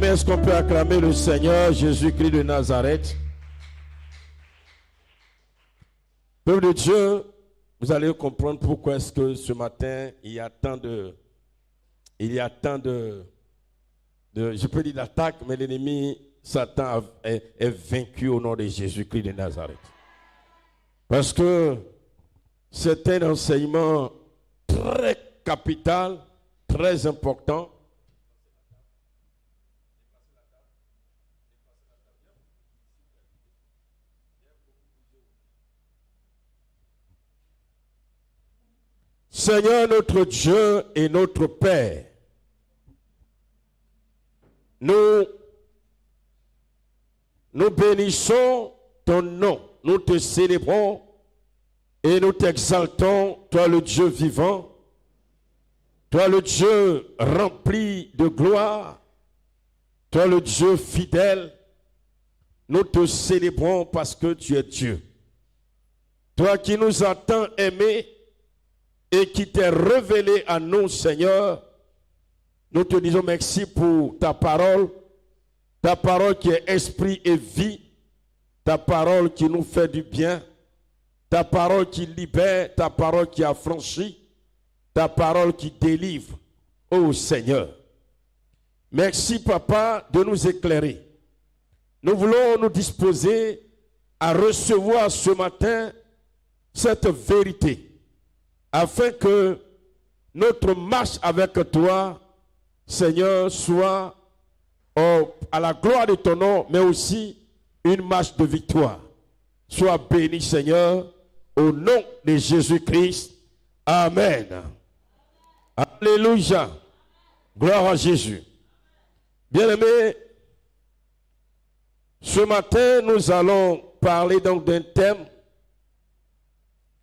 Bien-aimés, est-ce qu'on peut acclamer le Seigneur Jésus-Christ de Nazareth? Peuple de Dieu, vous allez comprendre pourquoi est-ce que ce matin, il y a tant de je peux dire d'attaque, mais l'ennemi, Satan, est vaincu au nom de Jésus-Christ de Nazareth. Parce que c'est un enseignement très capital, très important. Seigneur notre Dieu et notre Père, nous bénissons ton nom, nous te célébrons et nous t'exaltons, toi le Dieu vivant, toi le Dieu rempli de gloire, toi le Dieu fidèle, nous te célébrons parce que tu es Dieu. Toi qui nous as tant aimés, et qui t'est révélé à nous, Seigneur, nous te disons merci pour ta parole qui est esprit et vie, ta parole qui nous fait du bien, ta parole qui libère, ta parole qui affranchit, ta parole qui délivre, ô Seigneur. Merci, Papa, de nous éclairer. Nous voulons nous disposer à recevoir ce matin cette vérité, afin que notre marche avec toi, Seigneur, soit à la gloire de ton nom, mais aussi une marche de victoire. Sois béni, Seigneur, au nom de Jésus-Christ. Amen. Alléluia. Gloire à Jésus. Bien-aimés, ce matin, nous allons parler donc d'un thème.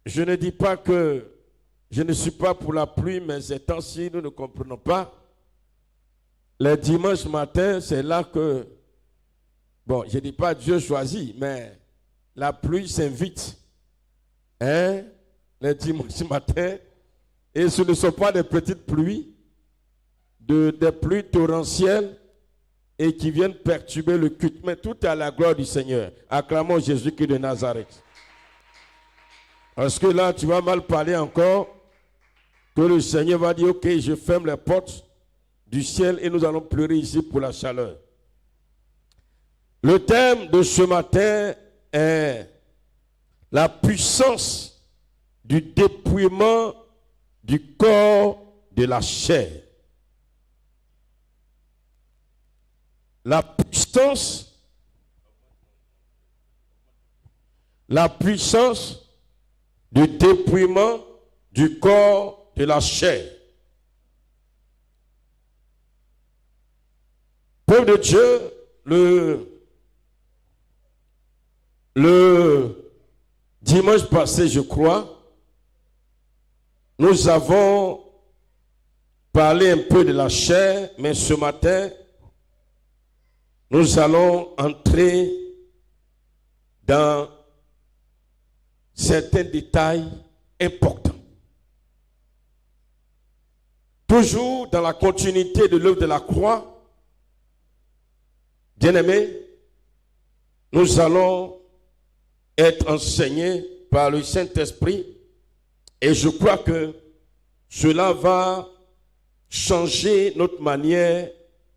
Je ne dis pas que je ne suis pas pour la pluie, mais ces temps-ci, nous ne comprenons pas. Les dimanches matin, c'est là que, bon, je ne dis pas Dieu choisit, mais la pluie s'invite. Hein? Les dimanches matin, et ce ne sont pas des petites pluies, des pluies torrentielles et qui viennent perturber le culte, mais tout est à la gloire du Seigneur. Acclamons Jésus-Christ de Nazareth. Parce que là, tu vas mal parler encore, que le Seigneur va dire, ok, je ferme les portes du ciel et nous allons pleurer ici pour la chaleur. Le thème de ce matin est la puissance du dépouillement du corps de la chair. La puissance du dépouillement du corps de la chair. Peuple de Dieu, le dimanche passé, je crois, nous avons parlé un peu de la chair, mais ce matin, nous allons entrer dans certains détails importants. Toujours dans la continuité de l'œuvre de la croix, bien-aimés, nous allons être enseignés par le Saint-Esprit et je crois que cela va changer notre manière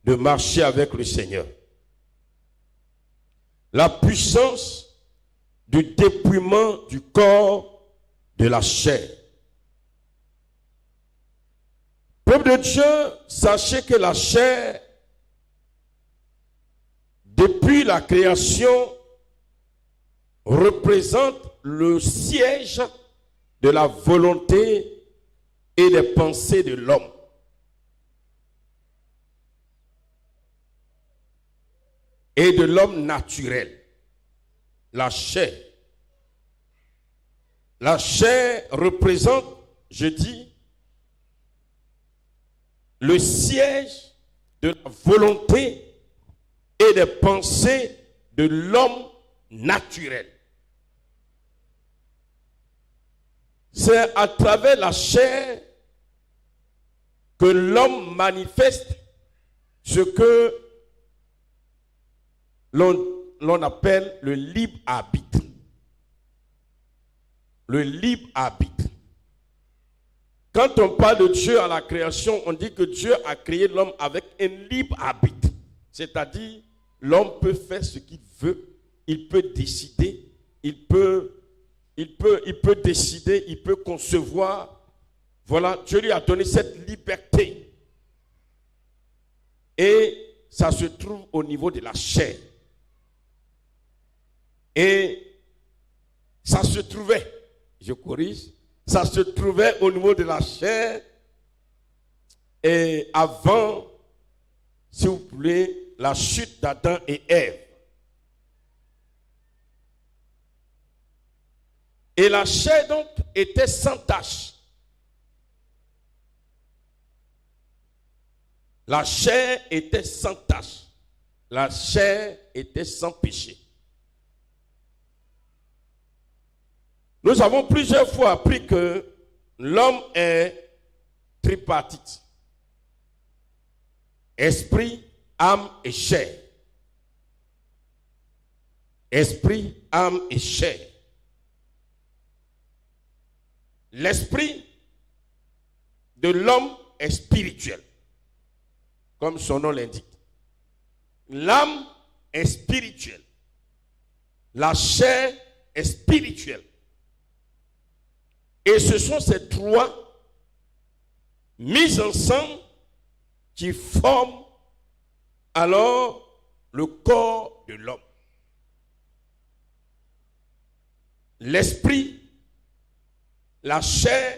de marcher avec le Seigneur. La puissance du dépouillement du corps de la chair. Peuple de Dieu, sachez que la chair, depuis la création, représente le siège de la volonté et des pensées de l'homme. Et de l'homme naturel. La chair. La chair représente, je dis, le siège de la volonté et des pensées de l'homme naturel. C'est à travers la chair que l'homme manifeste ce que l'on appelle le libre arbitre. Le libre arbitre. Quand on parle de Dieu à la création, on dit que Dieu a créé l'homme avec un libre arbitre. C'est-à-dire, l'homme peut faire ce qu'il veut, il peut décider, il peut décider, il peut concevoir. Voilà, Dieu lui a donné cette liberté. Et ça se trouve au niveau de la chair. Et ça se trouvait, je corrige, ça se trouvait au niveau de la chair. Et avant, si vous voulez, la chute d'Adam et Ève. Et la chair donc était sans tache. La chair était sans tache. La chair était sans péché. Nous avons plusieurs fois appris que l'homme est tripartite. Esprit, âme et chair. Esprit, âme et chair. L'esprit de l'homme est spirituel, comme son nom l'indique. L'âme est spirituelle. La chair est spirituelle. Et ce sont ces trois mis ensemble qui forment alors le corps de l'homme. L'esprit, la chair,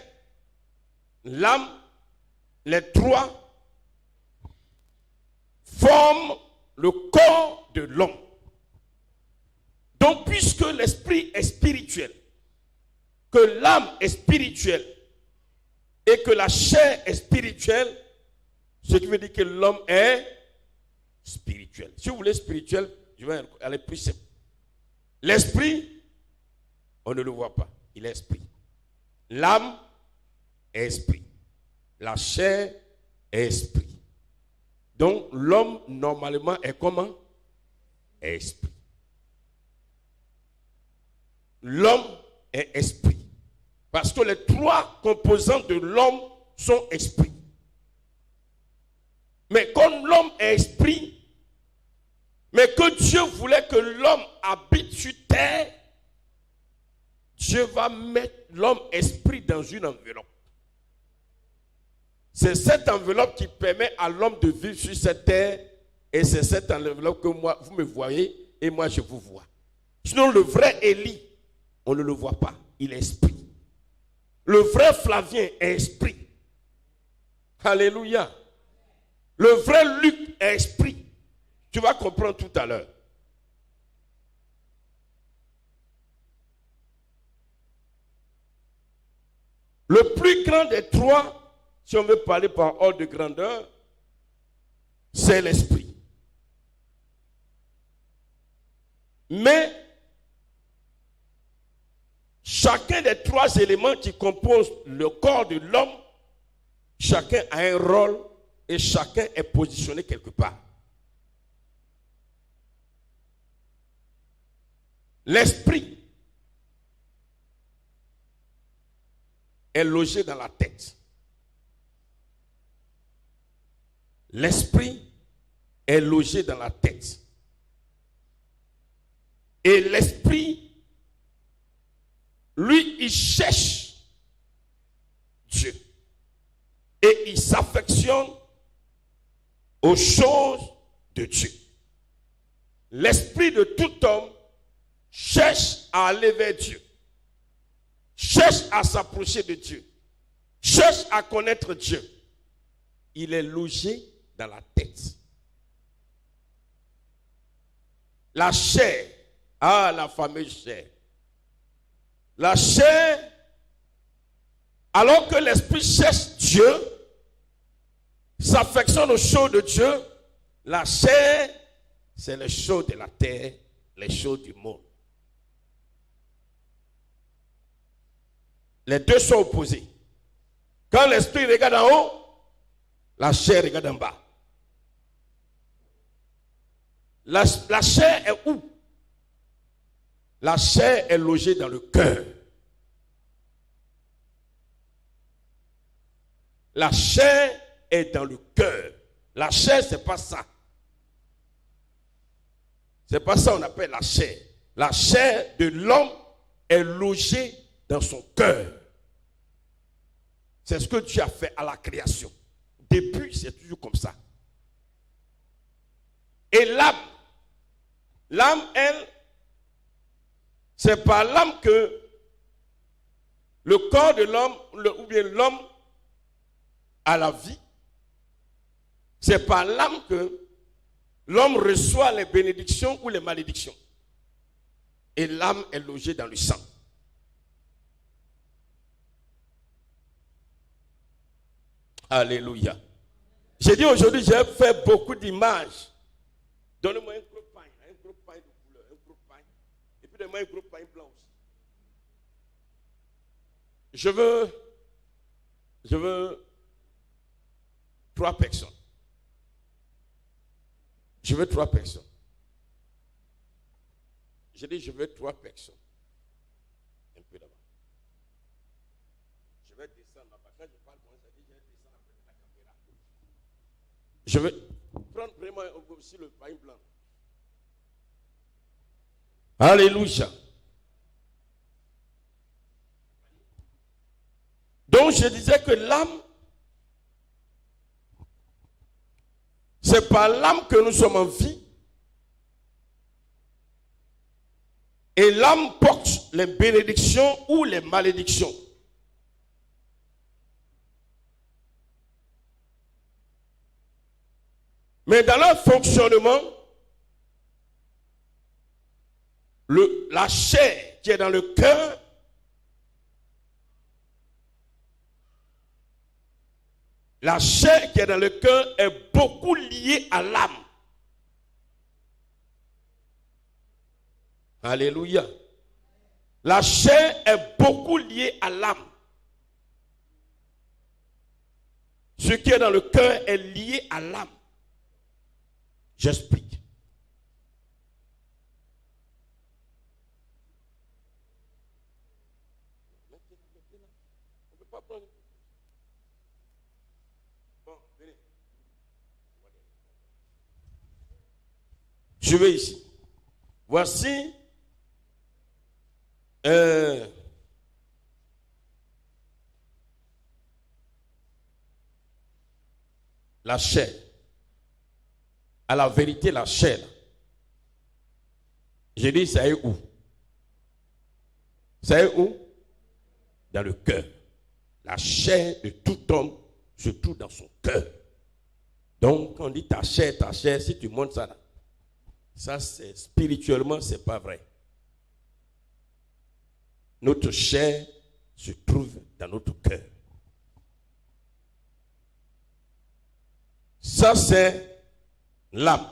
l'âme, les trois forment le corps de l'homme. Donc, puisque l'esprit est spirituel, que l'âme est spirituelle et que la chair est spirituelle, ce qui veut dire que l'homme est spirituel. Si vous voulez spirituel, je vais aller plus simple. L'esprit, on ne le voit pas, il est esprit. L'âme est esprit. La chair est esprit. Donc l'homme normalement est comment? Est esprit. L'homme est esprit. Parce que les trois composants de l'homme sont esprits. Mais comme l'homme est esprit, mais que Dieu voulait que l'homme habite sur terre, Dieu va mettre l'homme esprit dans une enveloppe. C'est cette enveloppe qui permet à l'homme de vivre sur cette terre, et c'est cette enveloppe que moi, vous me voyez et moi je vous vois. Sinon le vrai Élie, on ne le voit pas, il est esprit. Le vrai Flavien est esprit. Alléluia. Le vrai Luc est esprit. Tu vas comprendre tout à l'heure. Le plus grand des trois, si on veut parler par ordre de grandeur, c'est l'esprit. Mais chacun des trois éléments qui composent le corps de l'homme, chacun a un rôle et chacun est positionné quelque part. L'esprit est logé dans la tête. L'esprit est logé dans la tête. Et l'esprit, lui, il cherche Dieu. Et il s'affectionne aux choses de Dieu. L'esprit de tout homme cherche à aller vers Dieu. Cherche à s'approcher de Dieu. Cherche à connaître Dieu. Il est logé dans la tête. La chair, la fameuse chair. La chair, alors que l'esprit cherche Dieu, s'affectionne aux choses de Dieu, la chair, c'est les choses de la terre, les choses du monde. Les deux sont opposés. Quand l'esprit regarde en haut, la chair regarde en bas. La chair est où? La chair est logée dans le cœur. La chair est dans le cœur. La chair, c'est pas ça. C'est pas ça qu'on appelle la chair. La chair de l'homme est logée dans son cœur. C'est ce que Dieu a fait à la création. Depuis, c'est toujours comme ça. Et l'âme, elle, c'est par l'âme que le corps de l'homme, ou bien l'homme, a la vie. C'est par l'âme que l'homme reçoit les bénédictions ou les malédictions. Et l'âme est logée dans le sang. Alléluia. J'ai dit aujourd'hui, j'ai fait beaucoup d'images. Donnez-moi un gros pain de couleur, un gros pain. Et puis donnez-moi un gros pain blanc aussi. Je veux 3 personnes. Je veux 3 personnes. J'ai dit, je veux 3 personnes. Un peu d'abord. Je vais descendre là-bas. Quand je parle comme ça, je vais descendre après la caméra. Je vais prendre vraiment aussi le pain blanc. Alléluia. Donc je disais que l'âme, c'est par l'âme que nous sommes en vie. Et l'âme porte les bénédictions ou les malédictions. Mais dans leur fonctionnement, la chair qui est dans le cœur est beaucoup liée à l'âme. Alléluia. La chair est beaucoup liée à l'âme. Ce qui est dans le cœur est lié à l'âme. J'explique. Je vais ici. Voici la chair. À la vérité, la chair. J'ai dit, ça est où? Ça est où? Dans le cœur. La chair de tout homme se trouve dans son cœur. Donc, quand on dit ta chair, si tu montes ça là, ça c'est spirituellement, c'est pas vrai. Notre chair se trouve dans notre cœur. Ça c'est l'âme.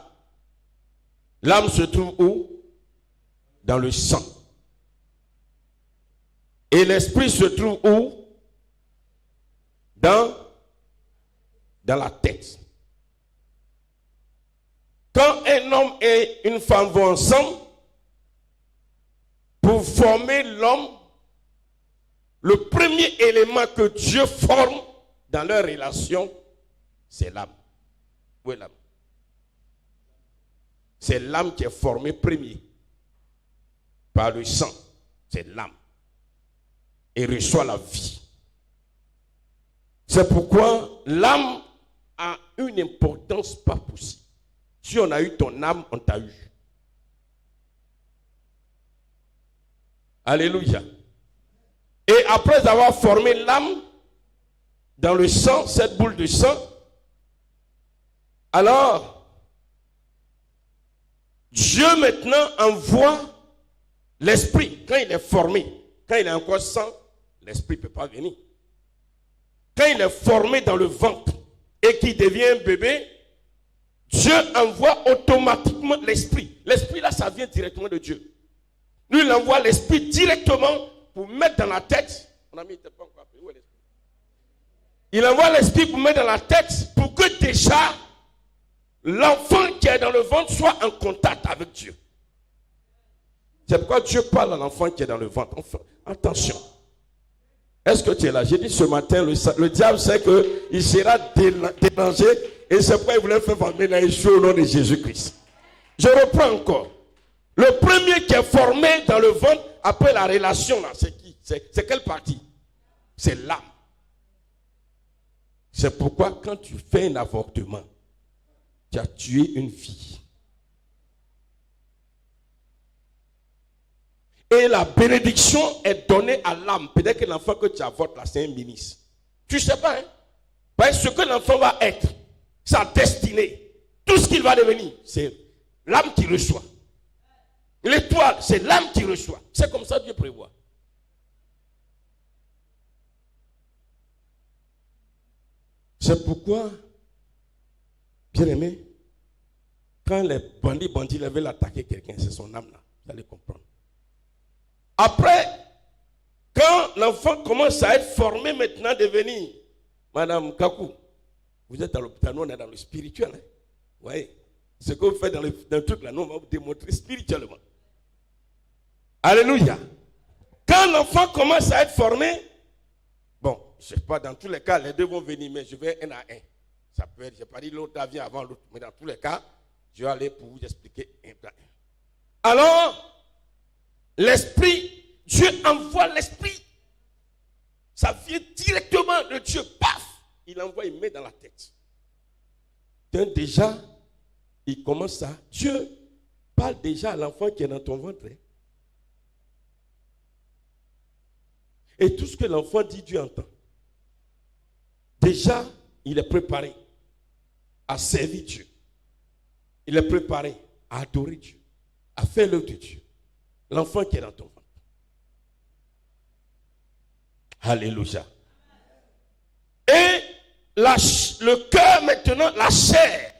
L'âme se trouve où? Dans le sang. Et l'esprit se trouve où? Dans la tête. Quand un homme et une femme vont ensemble, pour former l'homme, le premier élément que Dieu forme dans leur relation, c'est l'âme. Où est l'âme? C'est l'âme qui est formée premier par le sang. C'est l'âme. Et reçoit la vie. C'est pourquoi l'âme a une importance pas possible. Si on a eu ton âme, on t'a eu. Alléluia. Et après avoir formé l'âme dans le sang, cette boule de sang, alors Dieu maintenant envoie l'esprit. Quand il est formé, quand il est encore sang, l'esprit ne peut pas venir. Quand il est formé dans le ventre et qu'il devient un bébé, Dieu envoie automatiquement l'esprit. L'esprit là, ça vient directement de Dieu. Lui, il envoie l'esprit directement pour mettre dans la tête. Mon ami n'était pas encore appelé. Où est l'esprit? Il envoie l'esprit pour mettre dans la tête pour que déjà l'enfant qui est dans le ventre soit en contact avec Dieu. C'est pourquoi Dieu parle à l'enfant qui est dans le ventre. Enfin, attention. Est-ce que tu es là? J'ai dit ce matin, le diable sait qu'il sera dérangé et c'est pourquoi il voulait faire former Naïchou au nom de Jésus-Christ. Je reprends encore. Le premier qui est formé dans le ventre après la relation, là, c'est qui? C'est quelle partie? C'est l'âme. C'est pourquoi quand tu fais un avortement, tu as tué une vie. Et la bénédiction est donnée à l'âme. Peut-être que l'enfant que tu avortes là, c'est un ministre. Tu ne sais pas, hein? Parce que ce que l'enfant va être, sa destinée, tout ce qu'il va devenir, c'est l'âme qui reçoit. L'étoile, c'est l'âme qui reçoit. C'est comme ça que Dieu prévoit. C'est pourquoi, bien aimé, quand les bandits veulent attaquer quelqu'un, c'est son âme là. Vous allez comprendre. Après, quand l'enfant commence à être formé maintenant, devenir Madame Kakou, vous êtes à l'hôpital, nous on est dans le spirituel. Hein? Vous voyez, ce que vous faites dans le truc là, nous on va vous démontrer spirituellement. Alléluia. Quand l'enfant commence à être formé, bon, je ne sais pas, dans tous les cas, les deux vont venir, mais je vais un à un. Ça peut être, je n'ai pas dit l'autre vient avant l'autre, mais dans tous les cas, je vais aller pour vous expliquer un à un. Alors, l'esprit, Dieu envoie l'esprit. Ça vient directement de Dieu. Paf! Il envoie, il met dans la tête. Donc déjà, il commence à... Dieu parle déjà à l'enfant qui est dans ton ventre. Et tout ce que l'enfant dit, Dieu entend. Déjà, il est préparé à servir Dieu. Il est préparé à adorer Dieu, à faire l'œuvre de Dieu. L'enfant qui est dans ton ventre. Alléluia. Et le cœur maintenant, la chair,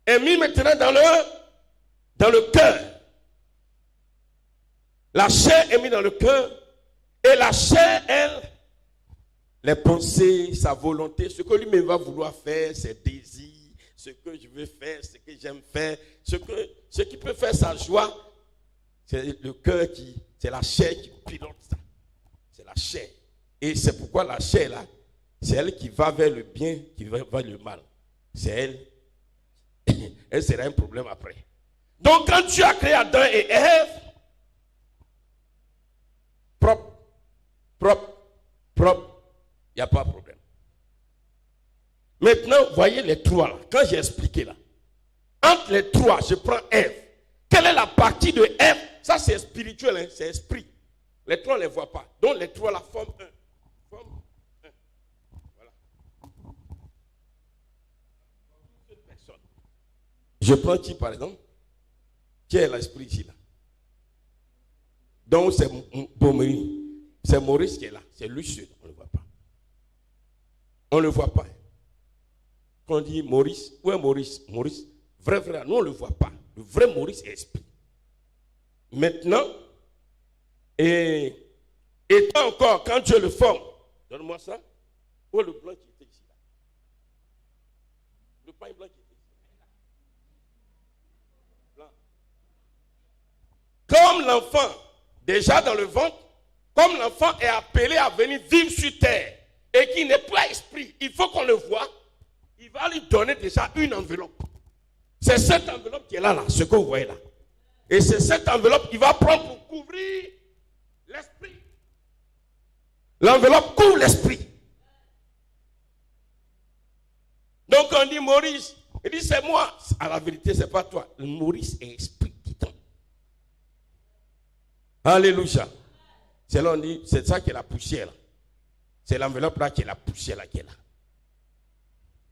est mise maintenant dans le cœur. La chair est mise dans le cœur. Et la chair, elle, les pensées, sa volonté, ce que lui-même va vouloir faire, ses désirs, ce que je veux faire, ce que j'aime faire, ce qui peut faire sa joie, c'est le cœur c'est la chair qui pilote ça. C'est la chair. Et c'est pourquoi la chair, là, c'est elle qui va vers le bien, qui va vers le mal. C'est elle. Elle sera un problème après. Donc, quand tu as créé Adam et Ève, propre, il n'y a pas de problème. Maintenant, voyez les trois là. Quand j'ai expliqué là, entre les trois, je prends Ève. Quelle est la partie de Ève? Ça, c'est spirituel, hein? C'est esprit. Les trois, on ne les voit pas. Donc, les trois la forment un. Voilà. Je prends qui, par exemple? Qui est l'esprit ici, là? Donc, c'est Bomeri. C'est Maurice qui est là. C'est lui seul. On ne le voit pas. On ne le voit pas. Quand on dit Maurice, où est Maurice? Maurice, vrai, nous, on ne le voit pas. Le vrai Maurice est esprit. Maintenant, et toi encore, quand Dieu le forme, donne-moi ça. Où est le blanc qui était ici? Là? Le pain blanc qui était ici. Blanc. Comme l'enfant, déjà dans le ventre, comme l'enfant est appelé à venir vivre sur terre et qu'il n'est pas esprit, il faut qu'on le voie, il va lui donner déjà une enveloppe. C'est cette enveloppe qui est là, ce que vous voyez là. Et c'est cette enveloppe qu'il va prendre pour couvrir l'esprit. L'enveloppe couvre l'esprit. Donc on dit Maurice, il dit c'est moi. À la vérité, c'est pas toi. Maurice est esprit qui tombe. Alléluia. C'est là on dit, c'est ça qui est la poussière là. C'est l'enveloppe là qui est la poussière là qui est là.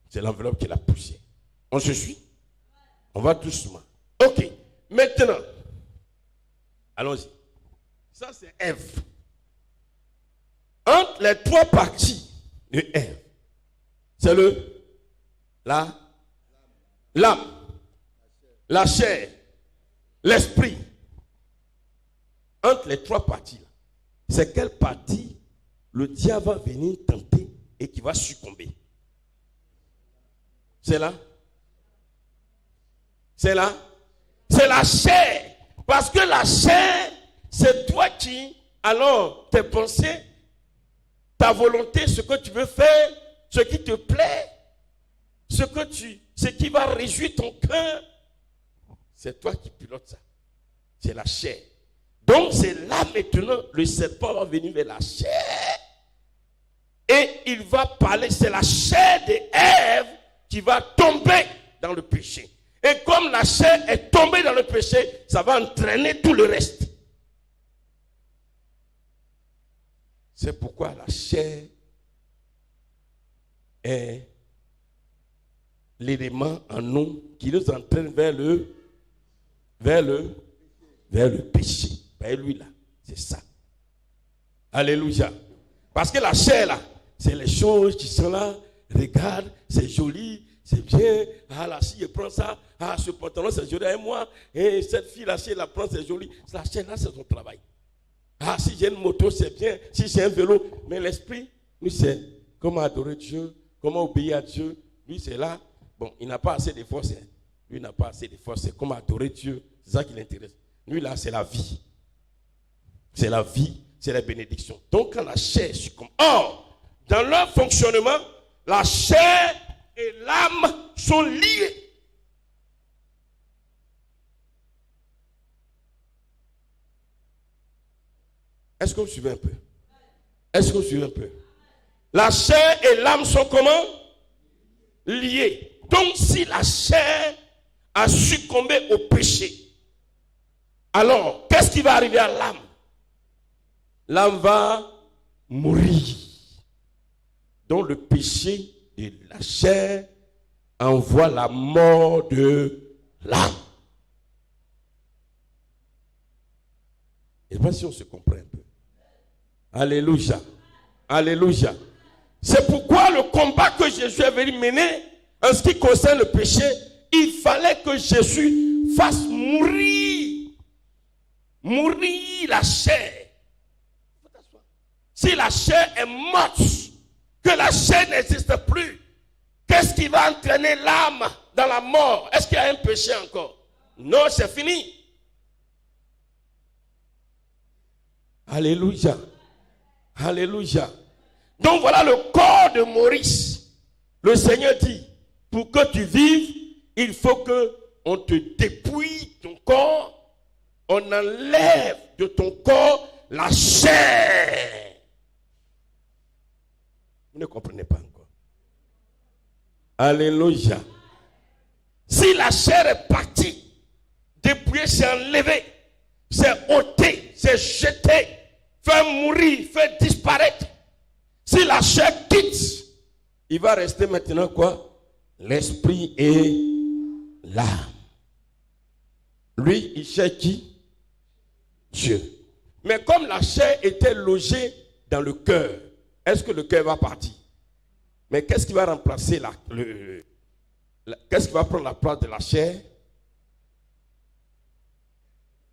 C'est l'enveloppe qui est la poussière. On se suit? On va doucement. Ok. Maintenant, allons-y. Ça c'est Ève. Entre les trois parties de Ève, c'est l'âme, la chair, l'esprit. Entre les trois parties là, c'est quelle partie le diable va venir tenter et qui va succomber? C'est là. C'est la chair. Parce que la chair, c'est toi qui, alors, tes pensées, ta volonté, ce que tu veux faire, ce qui te plaît, ce qui va réjouir ton cœur, c'est toi qui pilotes ça. C'est la chair. Donc c'est là maintenant, le serpent va venir vers la chair et il va parler, c'est la chair d'Ève qui va tomber dans le péché. Et comme la chair est tombée dans le péché, ça va entraîner tout le reste. C'est pourquoi la chair est l'élément en nous qui nous entraîne vers le péché. Ben lui là, c'est ça. Alléluia. Parce que la chair là, c'est les choses qui sont là. Regarde, c'est joli, c'est bien. Ah là, si je prends ça, ah ce pantalon c'est joli. Et moi, et cette fille là, si elle la prend, c'est joli. La chair là, c'est son travail. Ah, si j'ai une moto, c'est bien. Si j'ai un vélo. Mais l'esprit, lui, c'est comment adorer Dieu, comment obéir à Dieu. Lui, c'est là. Bon, il n'a pas assez de force. Hein. Lui, il n'a pas assez de force. C'est comment adorer Dieu. C'est ça qui l'intéresse. Lui, là, c'est la vie. C'est la vie, c'est la bénédiction. Donc, quand la chair succombe. Or, dans leur fonctionnement, la chair et l'âme sont liées. Est-ce que vous suivez un peu? Est-ce que vous suivez un peu? La chair et l'âme sont comment? Liées. Donc, si la chair a succombé au péché, alors, qu'est-ce qui va arriver à l'âme? L'âme va mourir. Donc, le péché de la chair envoie la mort de l'âme. Je ne sais pas si on se comprend un peu. Alléluia. Alléluia. C'est pourquoi le combat que Jésus est venu mener en ce qui concerne le péché, il fallait que Jésus fasse mourir la chair. Si la chair est morte, que la chair n'existe plus, qu'est-ce qui va entraîner l'âme dans la mort? Est-ce qu'il y a un péché encore? Non, c'est fini. Alléluia. Alléluia. Donc voilà le corps de Maurice. Le Seigneur dit, pour que tu vives, il faut que on te dépouille ton corps, on enlève de ton corps la chair. Vous ne comprenez pas encore. Alléluia. Si la chair est partie, dépouillée, c'est enlevé, c'est ôté, c'est jeté, fait mourir, fait disparaître. Si la chair quitte, il va rester maintenant quoi? L'esprit et l'âme. Lui, il cherche qui? Dieu. Mais comme la chair était logée dans le cœur, est-ce que le cœur va partir? Mais qu'est-ce qui va remplacer qu'est-ce qui va prendre la place de la chair?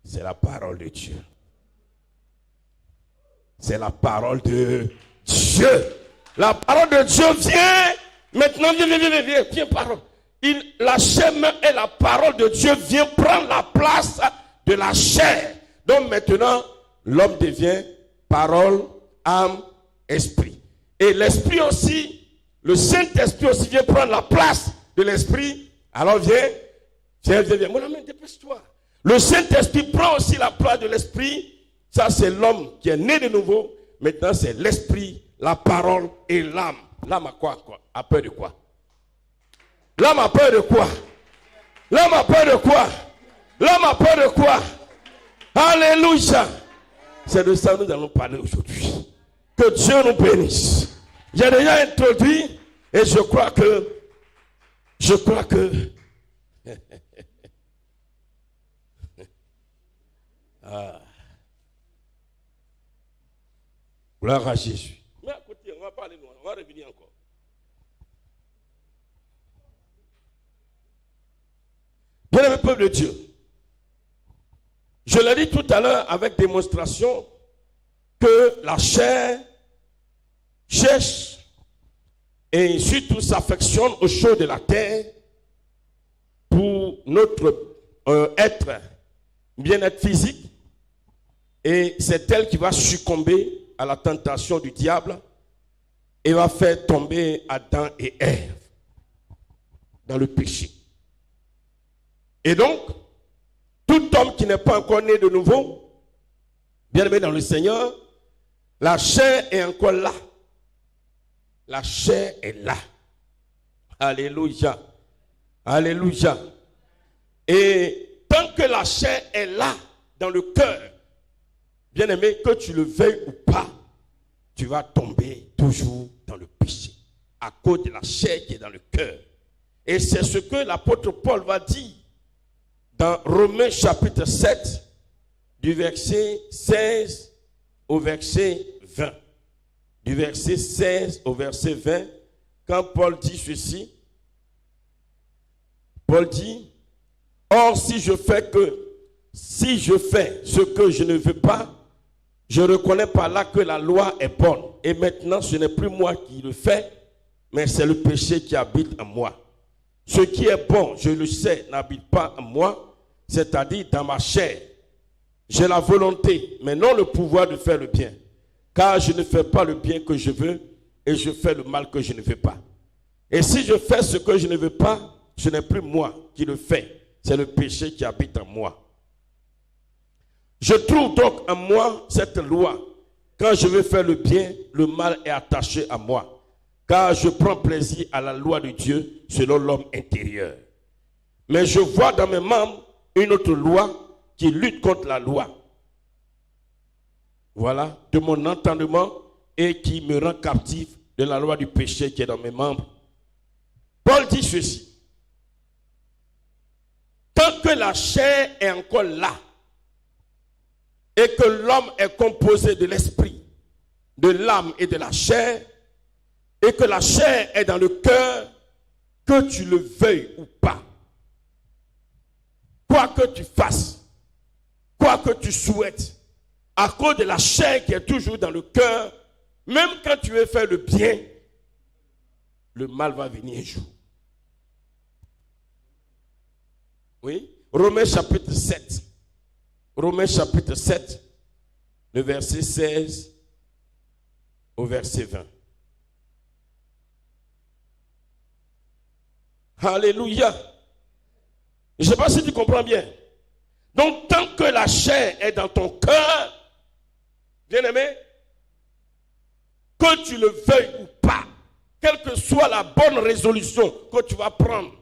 C'est la parole de Dieu. C'est la parole de Dieu. La parole de Dieu vient. Maintenant, viens, parole. La chair et la parole de Dieu vient prendre la place de la chair. Donc maintenant, l'homme devient parole, âme, esprit. Et l'esprit aussi, le Saint-Esprit aussi vient prendre la place de l'esprit. Alors viens. Mon ami, dépêche-toi. Le Saint-Esprit prend aussi la place de l'esprit. Ça, c'est l'homme qui est né de nouveau. Maintenant, c'est l'esprit, la parole et l'âme. L'âme a quoi? A peur de quoi? L'âme a peur de quoi? L'âme a peur de quoi? L'âme a peur de quoi? Alléluia. C'est de ça que nous allons parler aujourd'hui. Que Dieu nous bénisse. J'ai déjà introduit et je crois que ah. Gloire à Jésus. Mais à côté, on va parler, on va revenir encore. Bien-aimé peuple de Dieu, je l'ai dit tout à l'heure avec démonstration que la chair cherche et surtout s'affectionne aux choses de la terre pour notre bien-être physique, et c'est elle qui va succomber à la tentation du diable et va faire tomber Adam et Ève dans le péché. Et donc, tout homme qui n'est pas encore né de nouveau, bien aimé dans le Seigneur, la chair est encore là. La chair est là. Alléluia. Alléluia. Et tant que la chair est là, dans le cœur, bien aimé, que tu le veuilles ou pas, tu vas tomber toujours dans le péché. À cause de la chair qui est dans le cœur. Et c'est ce que l'apôtre Paul va dire dans Romains chapitre 7, du verset 16 au verset 20. Du verset 16 au verset 20, quand Paul dit ceci, Paul dit, « Or, si je fais ce que je ne veux pas, je reconnais par là que la loi est bonne. Et maintenant, ce n'est plus moi qui le fais, mais c'est le péché qui habite en moi. Ce qui est bon, je le sais, n'habite pas en moi, c'est-à-dire dans ma chair. J'ai la volonté, mais non le pouvoir de faire le bien. Car je ne fais pas le bien que je veux, et je fais le mal que je ne veux pas. Et si je fais ce que je ne veux pas, ce n'est plus moi qui le fais, c'est le péché qui habite en moi. Je trouve donc en moi cette loi. Quand je veux faire le bien, le mal est attaché à moi. Car je prends plaisir à la loi de Dieu selon l'homme intérieur. Mais je vois dans mes membres une autre loi qui lutte contre la loi. Voilà, de mon entendement et qui me rend captif de la loi du péché qui est dans mes membres. Paul dit ceci. Tant que la chair est encore là, et que l'homme est composé de l'esprit, de l'âme et de la chair, et que la chair est dans le cœur, que tu le veuilles ou pas, quoi que tu fasses, quoi que tu souhaites, à cause de la chair qui est toujours dans le cœur, même quand tu veux faire le bien, le mal va venir un jour. Oui, Romains chapitre 7. Romains chapitre 7, le verset 16 au verset 20. Alléluia. Je ne sais pas si tu comprends bien. Donc, tant que la chair est dans ton cœur, bien-aimé, que tu le veuilles ou pas, quelle que soit la bonne résolution que tu vas prendre,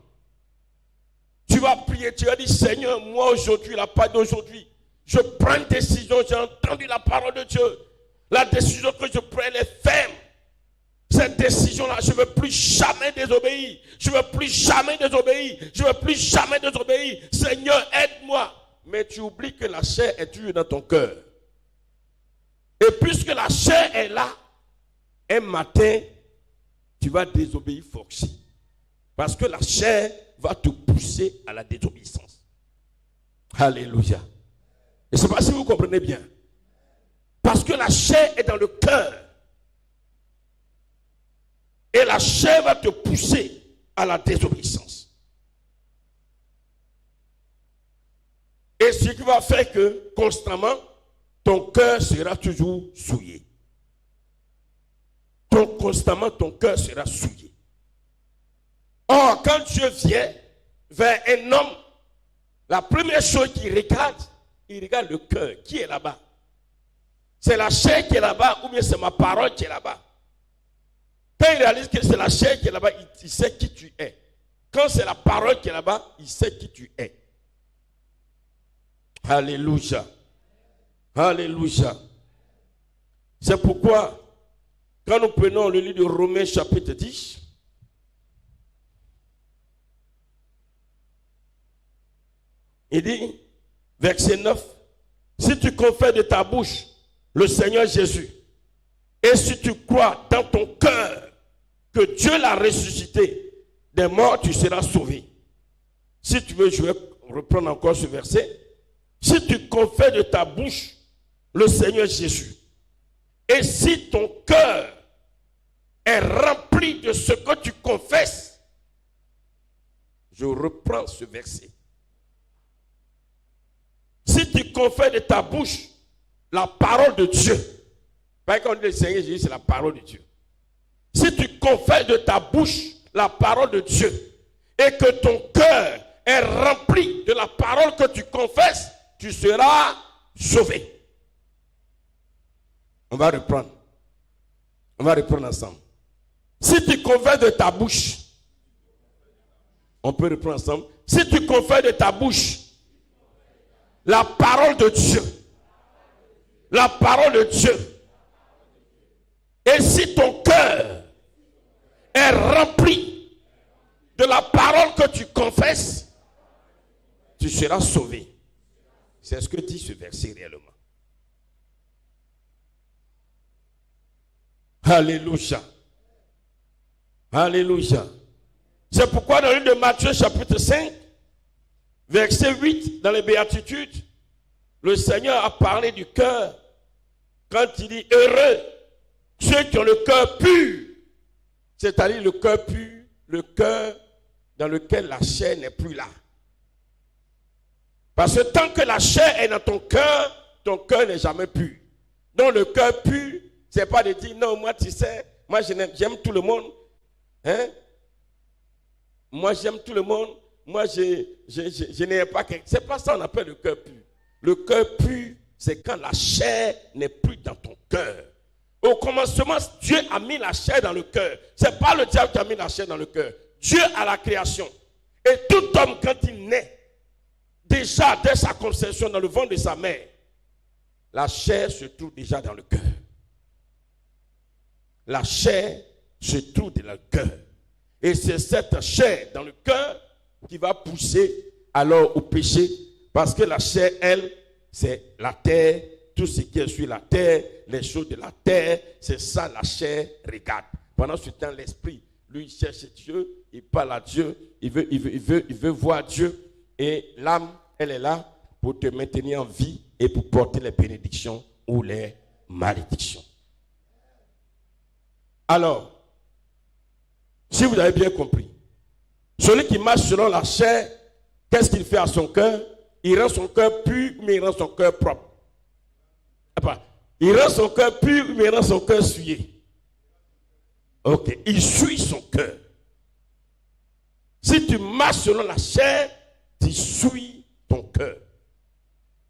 tu vas prier, tu vas dire, Seigneur, moi aujourd'hui, la part d'aujourd'hui, je prends une décision, j'ai entendu la parole de Dieu. La décision que je prends, elle est ferme. Cette décision-là, je ne veux plus jamais désobéir. Je ne veux plus jamais désobéir. Je ne veux plus jamais désobéir. Seigneur, aide-moi. Mais tu oublies que la chair est toujours dans ton cœur. Et puisque la chair est là, un matin, tu vas désobéir forcé. Parce que la chair va te pousser à la désobéissance. Alléluia. Je ne sais pas si vous comprenez bien. Parce que la chair est dans le cœur. Et la chair va te pousser à la désobéissance. Et ce qui va faire que, constamment, ton cœur sera toujours souillé. Constamment, ton cœur sera souillé. Or, quand Dieu vient vers un homme, la première chose qu'il regarde, il regarde le cœur. Qui est là-bas? C'est la chair qui est là-bas ou bien c'est ma parole qui est là-bas? Quand il réalise que c'est la chair qui est là-bas, il sait qui tu es. Quand c'est la parole qui est là-bas, il sait qui tu es. Alléluia. Alléluia. C'est pourquoi, quand nous prenons le livre de Romains chapitre 10, il dit, verset 9, si tu confesses de ta bouche le Seigneur Jésus, et si tu crois dans ton cœur que Dieu l'a ressuscité des morts, tu seras sauvé. Si tu veux, je vais reprendre encore ce verset. Si tu confesses de ta bouche le Seigneur Jésus, et si ton cœur est rempli de ce que tu confesses, je reprends ce verset. tu confesses de ta bouche la parole de Dieu, pas quand on dit le Seigneur Jésus, c'est la parole de Dieu. Si tu confesses de ta bouche la parole de Dieu et que ton cœur est rempli de la parole que tu confesses, tu seras sauvé. On va reprendre. On va reprendre ensemble. Si tu confesses de ta bouche, on peut reprendre ensemble. Si tu confesses de ta bouche la parole de Dieu, la parole de Dieu, et si ton cœur est rempli de la parole que tu confesses, tu seras sauvé. C'est ce que dit ce verset réellement. Alléluia. Alléluia. C'est pourquoi dans le livre de Matthieu chapitre 5, verset 8, dans les béatitudes, le Seigneur a parlé du cœur quand il dit heureux ceux qui ont le cœur pur, c'est-à-dire le cœur pur, le cœur dans lequel la chair n'est plus là. Parce que tant que la chair est dans ton cœur n'est jamais pur. Donc le cœur pur, c'est pas de dire non, moi tu sais, moi j'aime tout le monde. Hein? Moi j'aime tout le monde. Moi je n'ai pas quelque... C'est pas ça qu'on appelle le cœur pur. Le cœur pur, c'est quand la chair n'est plus dans ton cœur. Au commencement, Dieu a mis la chair dans le cœur. C'est pas le diable qui a mis la chair dans le cœur. Dieu a la création. Et tout homme, quand il naît, déjà dès sa conception dans le ventre de sa mère, la chair se trouve déjà dans le cœur. La chair se trouve dans le cœur. Et c'est cette chair dans le cœur qui va pousser alors au péché. Parce que la chair, elle, c'est la terre. Tout ce qui est sur la terre, les choses de la terre, c'est ça la chair regarde. Pendant ce temps, l'esprit, lui, il cherche Dieu, il parle à Dieu, il veut voir Dieu. Et l'âme, elle est là pour te maintenir en vie et pour porter les bénédictions ou les malédictions. Alors, si vous avez bien compris, celui qui marche selon la chair, qu'est-ce qu'il fait à son cœur? Il rend son cœur pur, mais il rend son cœur propre. Il rend son cœur pur, mais il rend son cœur souillé. Ok, il souille son cœur. Si tu marches selon la chair, tu souilles ton cœur.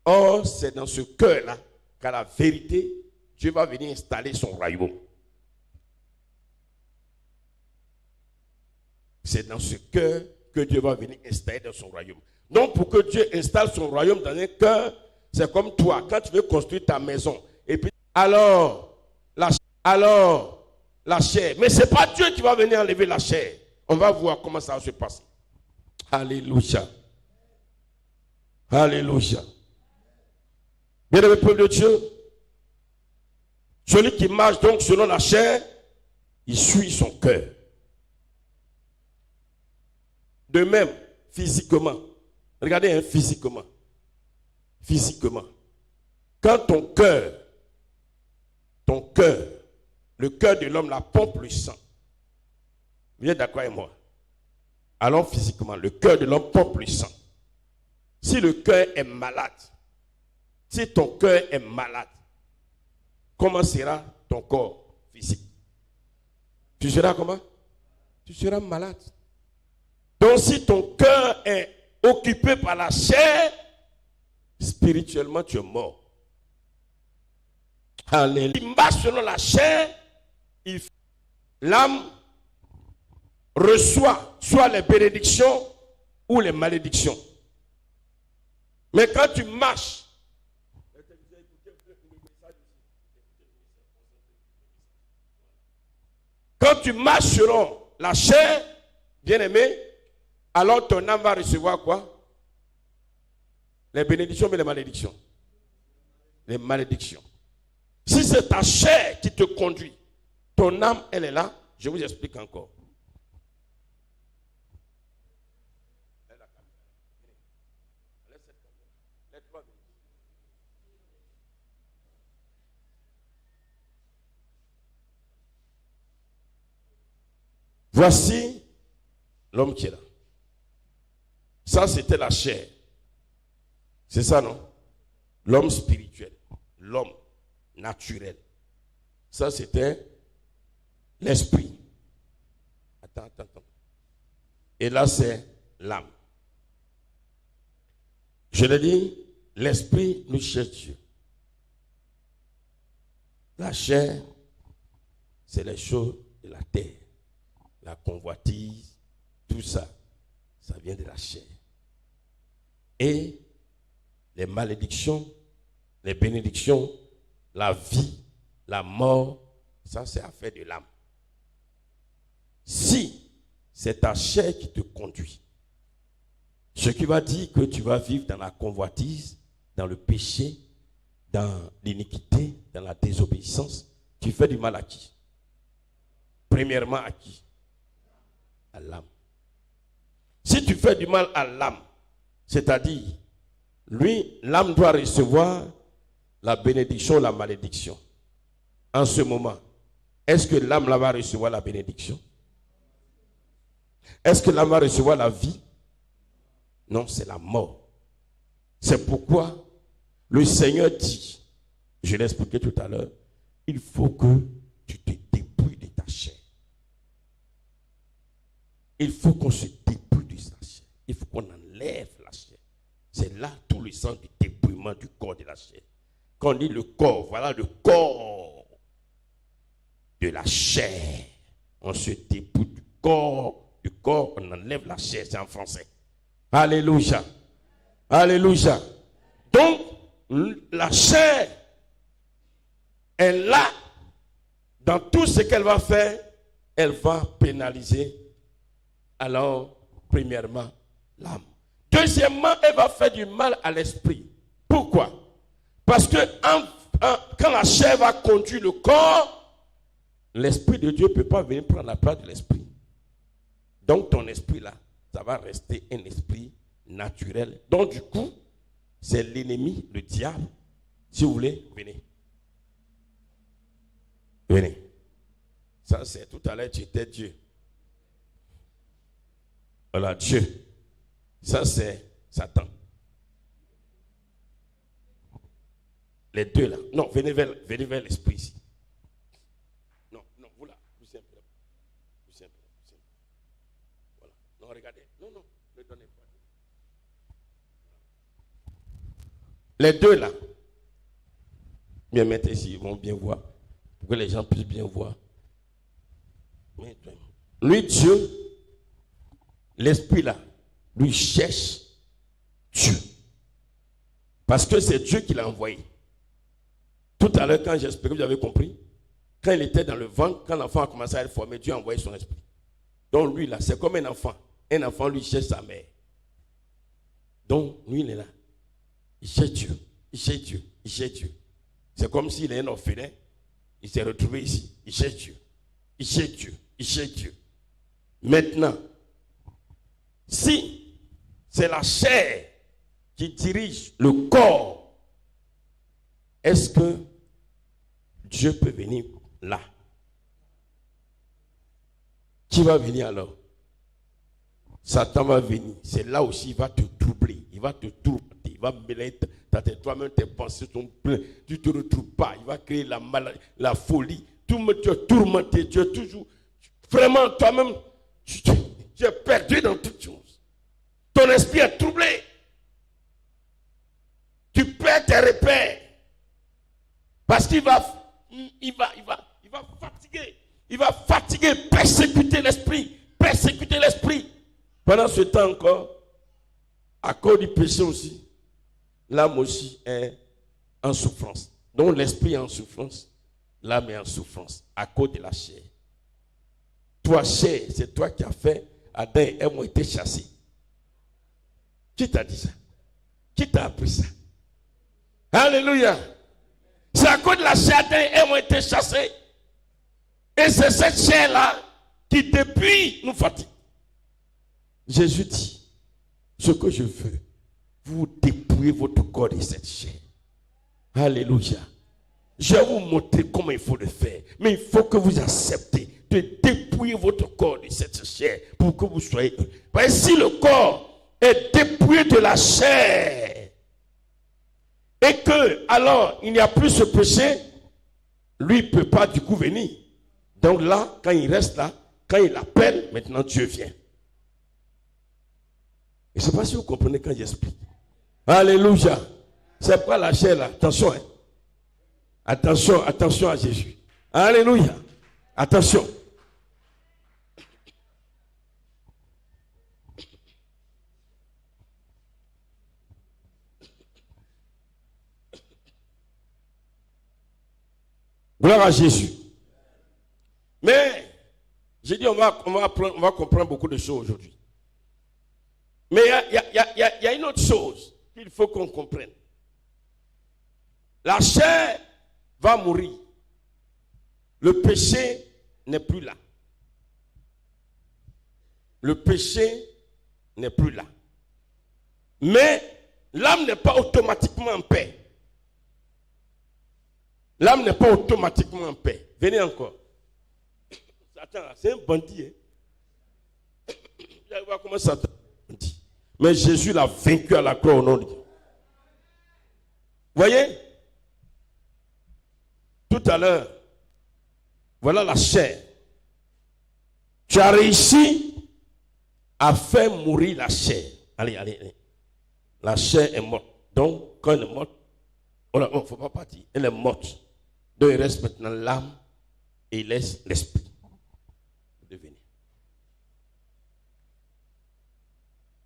Or, c'est dans ce cœur-là qu'à la vérité, Dieu va venir installer son royaume. C'est dans ce cœur que Dieu va venir installer dans son royaume. Donc, pour que Dieu installe son royaume dans un cœur, c'est comme toi, quand tu veux construire ta maison. Et puis, alors, la chair. Mais ce n'est pas Dieu qui va venir enlever la chair. On va voir comment ça va se passer. Alléluia. Alléluia. Bien-aimé peuple de Dieu, celui qui marche donc selon la chair, il suit son cœur. De même, physiquement. Regardez, hein, physiquement. Physiquement. Quand ton cœur, le cœur de l'homme, la pompe le sang. Vous êtes d'accord avec moi? Allons physiquement, le cœur de l'homme pompe le sang. Si le cœur est malade, si ton cœur est malade, comment sera ton corps physique? Tu seras comment? Tu seras malade. Donc si ton cœur est occupé par la chair, spirituellement tu es mort. Alléluia. Il marche selon la chair, l'âme reçoit soit les bénédictions ou les malédictions. Mais quand tu marches, selon la chair, bien-aimé, alors ton âme va recevoir quoi? Les bénédictions mais les malédictions. Les malédictions. Si c'est ta chair qui te conduit, ton âme, elle est là. Je vous explique encore. Voici l'homme qui est là. Ça, c'était la chair. C'est ça, non? l'homme spirituel, l'homme naturel. Ça, c'était l'esprit. Attends. Et là, c'est l'âme. Je l'ai dit, l'esprit nous cherche Dieu. La chair, c'est les choses de la terre. La convoitise, tout ça, ça vient de la chair. Et les malédictions, les bénédictions, la vie, la mort, ça c'est affaire de l'âme. Si c'est ta chair qui te conduit, ce qui va dire que tu vas vivre dans la convoitise, dans le péché, dans l'iniquité, dans la désobéissance, tu fais du mal à qui? Premièrement à qui? À l'âme. Si tu fais du mal à l'âme, c'est-à-dire, lui, l'âme doit recevoir la bénédiction, la malédiction. En ce moment, est-ce que l'âme là va recevoir la bénédiction? Est-ce que l'âme va recevoir la vie? Non, c'est la mort. C'est pourquoi le Seigneur dit, je l'ai expliqué tout à l'heure, il faut que tu te dépouilles de ta chair. Il faut qu'on se dépouille de sa chair. Il faut qu'on enlève la chair. C'est là tout le sens du dépouillement du corps de la chair. Quand on dit le corps, voilà le corps de la chair. On se dépouille du corps, on enlève la chair, c'est en français. Alléluia. Alléluia. Donc, la chair est là. Dans tout ce qu'elle va faire, elle va pénaliser. Alors, premièrement, l'âme. Deuxièmement, elle va faire du mal à l'esprit. Pourquoi? Parce que quand la chair va conduire le corps, l'esprit de Dieu ne peut pas venir prendre la place de l'esprit. Donc, ton esprit là, ça va rester un esprit naturel. Donc, du coup, c'est l'ennemi, le diable. Si vous voulez, venez. Venez. Ça, c'est tout à l'heure, tu étais Dieu. Voilà, Dieu. Ça, c'est Satan. Les deux là. Non, venez vers l'esprit ici. Non, vous là. Poussez un peu. Voilà. Non, regardez. Non, ne donnez pas. Les deux là. Bien mettre ici, ils vont bien voir. Pour que les gens puissent bien voir. Lui, Dieu, l'esprit là, lui cherche Dieu. Parce que c'est Dieu qui l'a envoyé. Tout à l'heure, quand j'expliquais, vous avez compris. Quand il était dans le ventre, quand l'enfant a commencé à être formé, Dieu a envoyé son esprit. Donc lui là, c'est comme un enfant. Un enfant lui cherche sa mère. Donc lui il est là. Il cherche Dieu. C'est comme s'il est un orphelin. Il s'est retrouvé ici. Il cherche Dieu. Maintenant, si c'est la chair qui dirige le corps, est-ce que Dieu peut venir là? Qui va venir alors? Satan va venir. C'est là aussi, il va te troubler. Il va te tourmenter. Il va mêler toi-même, tes pensées sont pleines. Tu ne te retrouves pas. Il va créer la maladie, la folie. Tu es tourmenté. Tu es toujours... Vraiment, toi-même, tu es perdu dans toutes choses. Ton esprit est troublé. Tu perds tes repères. Parce qu'il va fatiguer. Il va fatiguer, persécuter l'esprit. Pendant ce temps encore, à cause du péché aussi, l'âme aussi est en souffrance. Donc l'esprit est en souffrance, l'âme est en souffrance à cause de la chair. Toi, chair, c'est toi qui as fait Adam et Ève ont été chassés. Qui t'a dit ça? Qui t'a appris ça? Alléluia! C'est à cause de la chair Adam et Ève ont été chassés. Et c'est cette chair-là qui depuis nous fatigue. Jésus dit, ce que je veux, vous dépouillez votre corps de cette chair. Alléluia. Je vais vous montrer comment il faut le faire. Mais il faut que vous acceptez de dépouiller votre corps de cette chair pour que vous soyez... Parce que si le corps est dépouillé de la chair, et que alors il n'y a plus ce péché, lui ne peut pas du coup venir. Donc là, quand il reste là, quand il appelle, maintenant Dieu vient. Je ne sais pas si vous comprenez quand j'explique. Alléluia. C'est pas la chair là. Attention. Hein. Attention à Jésus. Alléluia. Attention. Gloire à Jésus. Mais, j'ai dit, on va comprendre beaucoup de choses aujourd'hui. Mais il y a une autre chose qu'il faut qu'on comprenne. La chair va mourir. Le péché n'est plus là. Le péché n'est plus là. Mais l'âme n'est pas automatiquement en paix. L'âme n'est pas automatiquement en paix. Venez encore. Satan, c'est un bandit. Hein? Vous allez voir comment Satan est un bandit. Mais Jésus l'a vaincu à la croix au nom de Dieu. Voyez? Tout à l'heure, voilà la chair. Tu as réussi à faire mourir la chair. Allez. La chair est morte. Donc, quand elle est morte, il ne faut pas partir. Elle est morte. Donc, il reste maintenant l'âme et il laisse l'esprit. Devenez.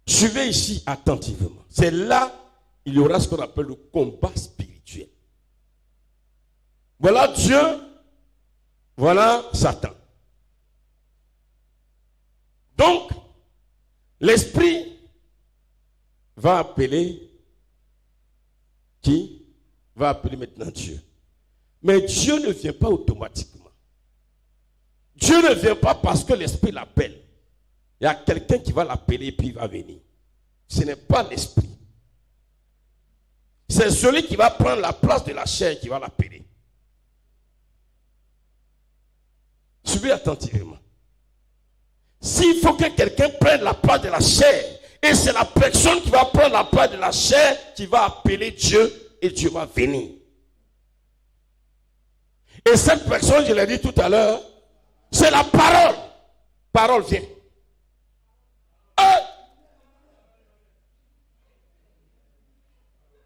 Suivez ici attentivement. C'est là, il y aura ce qu'on appelle le combat spirituel. Voilà Dieu, voilà Satan. Donc, l'esprit va appeler qui? Va appeler maintenant Dieu. Mais Dieu ne vient pas automatiquement. Dieu ne vient pas parce que l'esprit l'appelle. Il y a quelqu'un qui va l'appeler et puis il va venir. Ce n'est pas l'esprit. C'est celui qui va prendre la place de la chair qui va l'appeler. Suivez attentivement. S'il faut que quelqu'un prenne la place de la chair, et c'est la personne qui va prendre la place de la chair qui va appeler Dieu et Dieu va venir. Et cette personne, je l'ai dit tout à l'heure, c'est la parole. Parole vient.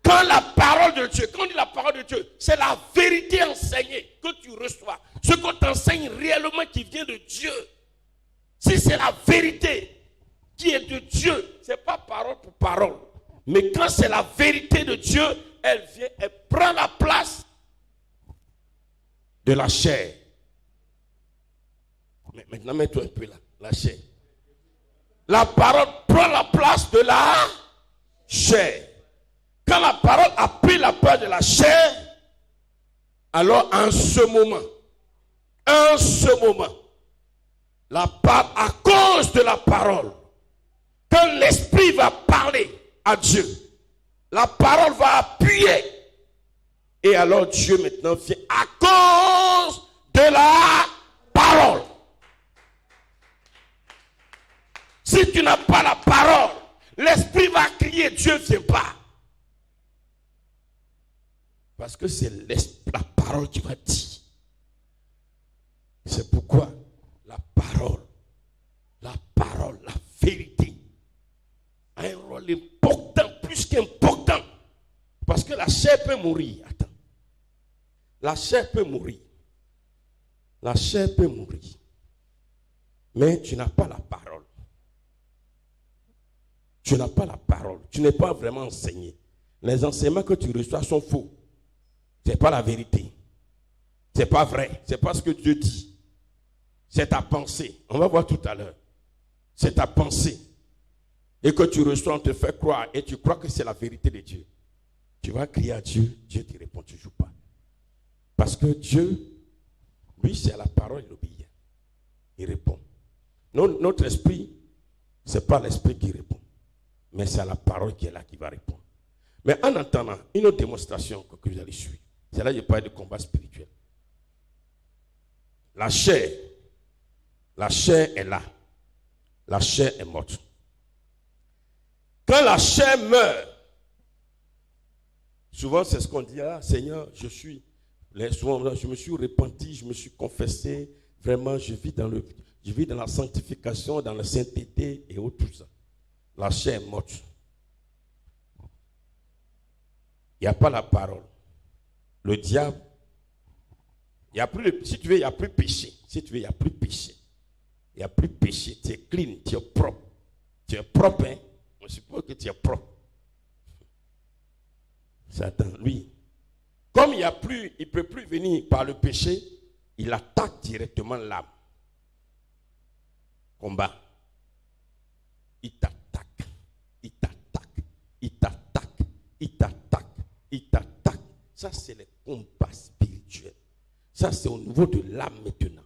Quand la parole de Dieu, quand on dit la parole de Dieu, c'est la vérité enseignée que tu reçois. Ce qu'on t'enseigne réellement qui vient de Dieu. Si c'est la vérité qui est de Dieu, ce n'est pas parole pour parole. Mais quand c'est la vérité de Dieu, elle vient, elle prend la place de la chair. Mais maintenant, mets-toi un peu là, la chair. La parole prend la place de la chair. Quand la parole a pris la place de la chair, alors en ce moment, à cause de la parole, quand l'esprit va parler à Dieu, la parole va appuyer. Et alors Dieu maintenant vient à cause de la parole. Si tu n'as pas la parole, l'esprit va crier, Dieu ne vient pas. Parce que c'est la parole qui va dire. C'est pourquoi la parole, la vérité a un rôle important, plus qu'important. Parce que la chair peut mourir. Attends. La chair peut mourir. La chair peut mourir. Mais tu n'as pas la parole. Tu n'as pas la parole. Tu n'es pas vraiment enseigné. Les enseignements que tu reçois sont faux. Ce n'est pas la vérité. Ce n'est pas vrai. Ce n'est pas ce que Dieu dit. C'est ta pensée. On va voir tout à l'heure. C'est ta pensée. Et que tu reçois, on te fait croire. Et tu crois que c'est la vérité de Dieu. Tu vas crier à Dieu. Dieu ne te répond toujours pas. Parce que Dieu, lui, c'est à la parole, il obéit. Il répond. Notre esprit, ce n'est pas l'esprit qui répond. Mais c'est à la parole qui est là qui va répondre. Mais en attendant, une autre démonstration que vous allez suivre. C'est là que je parle de combat spirituel. La chair est là. La chair est morte. Quand la chair meurt, Souvent, c'est ce qu'on dit, ah, Seigneur, je me suis repenti, je me suis confessé. Vraiment, je vis dans la sanctification, dans la sainteté et autre tout ça. La chair est morte. Il n'y a pas la parole. Le diable, si tu veux, il n'y a plus péché. Si tu veux, il n'y a plus péché. Il n'y a plus péché. Tu es clean, tu es propre. Tu es propre, hein? On suppose que tu es propre. Satan, lui, comme il ne peut plus venir par le péché, il attaque directement l'âme. Combat. Il t'attaque. Il t'attaque. Il t'attaque. Il t'attaque. Il t'attaque. Ça, c'est le combat spirituel. Ça, c'est au niveau de l'âme maintenant.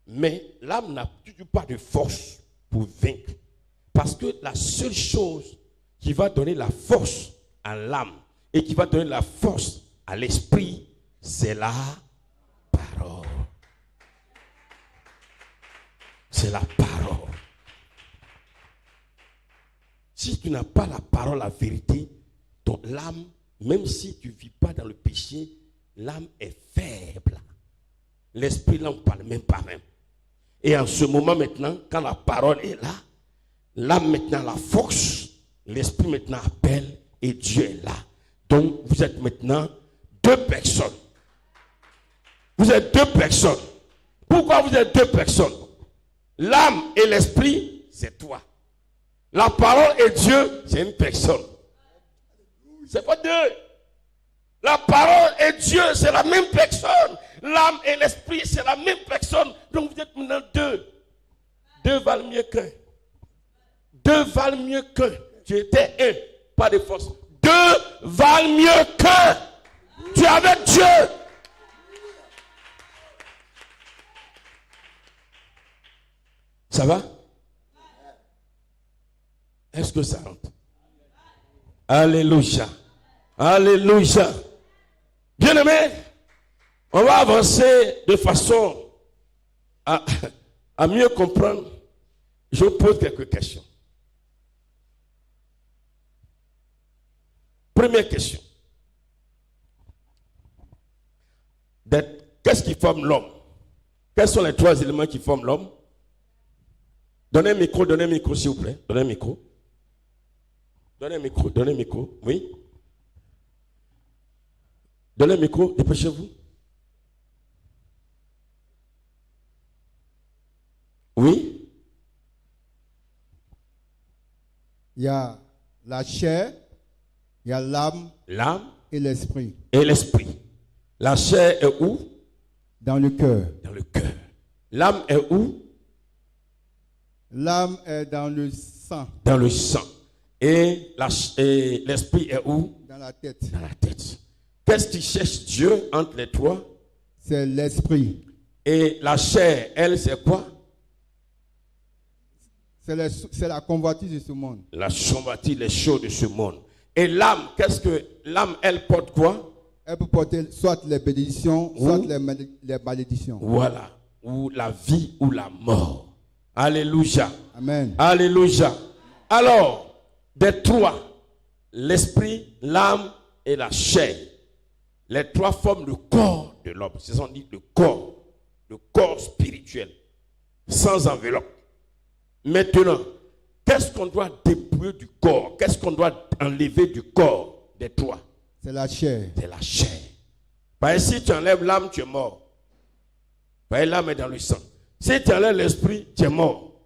Mais l'âme n'a toujours pas de force pour vaincre. Parce que la seule chose qui va donner la force à l'âme et qui va donner la force à l'esprit, c'est la parole. C'est la parole. Si tu n'as pas la parole, la vérité, ton âme, même si tu ne vis pas dans le péché, l'âme est faible. L'esprit n'en parle même pas même. Et en ce moment maintenant, quand la parole est là, l'âme maintenant a la force, l'esprit maintenant appelle et Dieu est là. Donc vous êtes maintenant deux personnes. Vous êtes deux personnes. Pourquoi vous êtes deux personnes? L'âme et l'esprit, c'est toi. La parole et Dieu, c'est une personne. C'est pas deux. La parole et Dieu, c'est la même personne. L'âme et l'esprit, c'est la même personne. Donc vous êtes maintenant deux. Deux valent mieux qu'un. Deux valent mieux qu'un. Tu étais un, pas de force. Deux valent mieux qu'un. Tu es avec Dieu. Ça va? Est-ce que ça rentre? Alléluia. Alléluia. Bien-aimés, on va avancer de façon à mieux comprendre. Je vous pose quelques questions. Première question. Qu'est-ce qui forme l'homme? Quels sont les trois éléments qui forment l'homme? Donnez un micro, s'il vous plaît. Donnez un micro. Donnez un micro. Oui. Donnez un micro, dépêchez-vous. Oui. Il y a la chair, il y a l'âme et l'esprit. Et l'esprit. La chair est où? Dans le cœur. Dans le cœur. L'âme est où? L'âme est dans le sang. Dans le sang. Et l'esprit est où? Dans la tête. Dans la tête. Qu'est-ce qui cherche Dieu entre les trois? C'est l'esprit. Et la chair, elle, c'est quoi? C'est la convoitise de ce monde. La convoitise, les choses de ce monde. Et l'âme, qu'est-ce que l'âme, elle porte quoi? Elle peut porter soit les bénédictions, soit les malédictions. Voilà. Ou la vie ou la mort. Alléluia. Amen. Alléluia. Alors, des trois, l'esprit, l'âme et la chair, les trois forment le corps de l'homme. C'est ce qu'on dit, le corps spirituel, sans enveloppe. Maintenant, qu'est-ce qu'on doit dépouiller du corps? Qu'est-ce qu'on doit enlever du corps des trois? C'est la chair. C'est la chair. Parce que si tu enlèves l'âme, tu es mort. Parce que l'âme est dans le sang. Si tu enlèves l'esprit, tu es mort.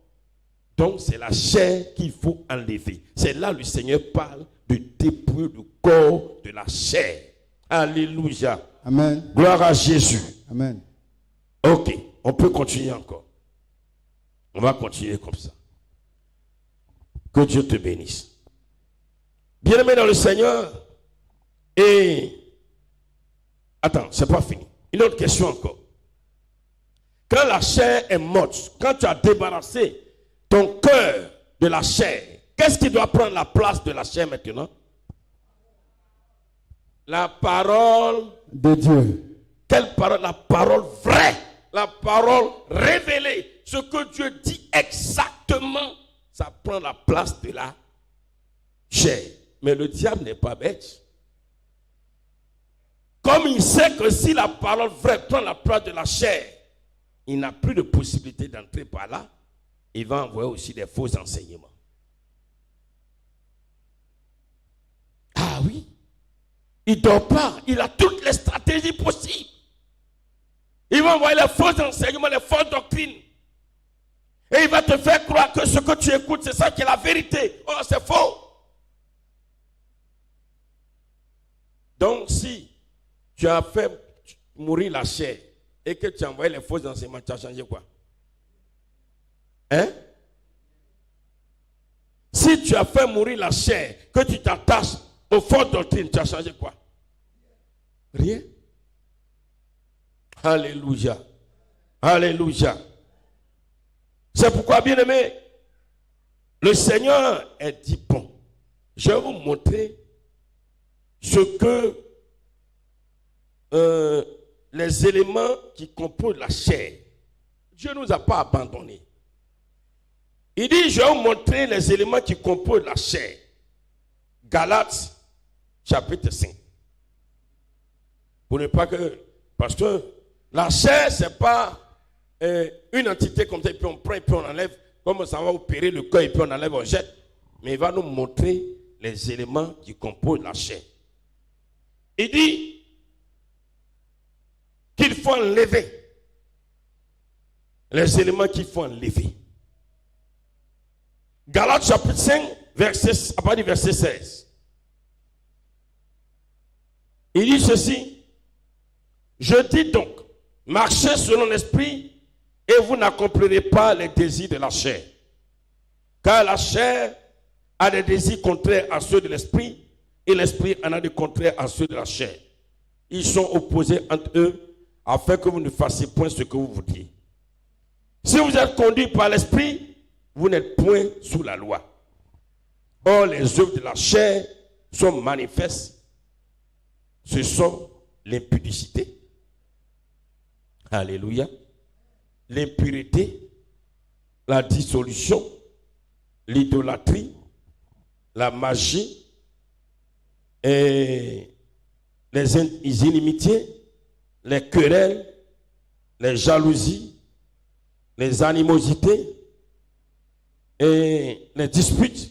Donc c'est la chair qu'il faut enlever. C'est là que le Seigneur parle de dépouiller du corps de la chair. Alléluia. Amen. Gloire à Jésus. Amen. Ok, on peut continuer encore. On va continuer comme ça. Que Dieu te bénisse. Bien-aimé dans le Seigneur. Et attends, c'est pas fini. Une autre question encore. Quand la chair est morte, quand tu as débarrassé ton cœur de la chair, qu'est-ce qui doit prendre la place de la chair maintenant? La parole de Dieu. Quelle parole? La parole vraie, la parole révélée. Ce que Dieu dit exactement, ça prend la place de la chair. Mais le diable n'est pas bête. comme il sait que si la parole vraie prend la place de la chair, il n'a plus de possibilité d'entrer par là, il va envoyer aussi des faux enseignements. Ah oui, il ne dort pas, il a toutes les stratégies possibles. Il va envoyer les faux enseignements, les fausses doctrines. Et il va te faire croire que ce que tu écoutes, c'est ça qui est la vérité. Oh, c'est faux. Donc, si tu as fait mourir la chair et que tu as envoyé les faux enseignements, tu as changé quoi? Hein? Si tu as fait mourir la chair, que tu t'attaches aux fausses doctrines, tu as changé quoi? Rien. Alléluia. Alléluia. C'est pourquoi, bien aimé, le Seigneur est dit, bon, je vais vous montrer ce que les éléments qui composent la chair. Dieu ne nous a pas abandonnés. Il dit, je vais vous montrer les éléments qui composent la chair. Galates, chapitre 5. Pour ne pas que... Parce que la chair, ce n'est pas une entité comme ça, et puis on prend et puis on enlève, comme ça va opérer le cœur et puis on enlève, on jette. Mais il va nous montrer les éléments qui composent la chair. Il dit qu'il faut enlever les éléments qu'il faut enlever. Galates chapitre 5, à partir du verset 16. Il dit ceci. Je dis donc, marchez selon l'esprit et vous n'accomplirez pas les désirs de la chair. Car la chair a des désirs contraires à ceux de l'esprit et l'esprit en a des contraires à ceux de la chair. Ils sont opposés entre eux afin que vous ne fassiez point ce que vous vouliez. Si vous êtes conduit par l'esprit, vous n'êtes point sous la loi. Or, les œuvres de la chair sont manifestes. Ce sont l'impudicité. Alléluia. L'impureté, la dissolution, l'idolâtrie, la magie, et les inimitiés, les querelles, les jalousies, les animosités, et les disputes,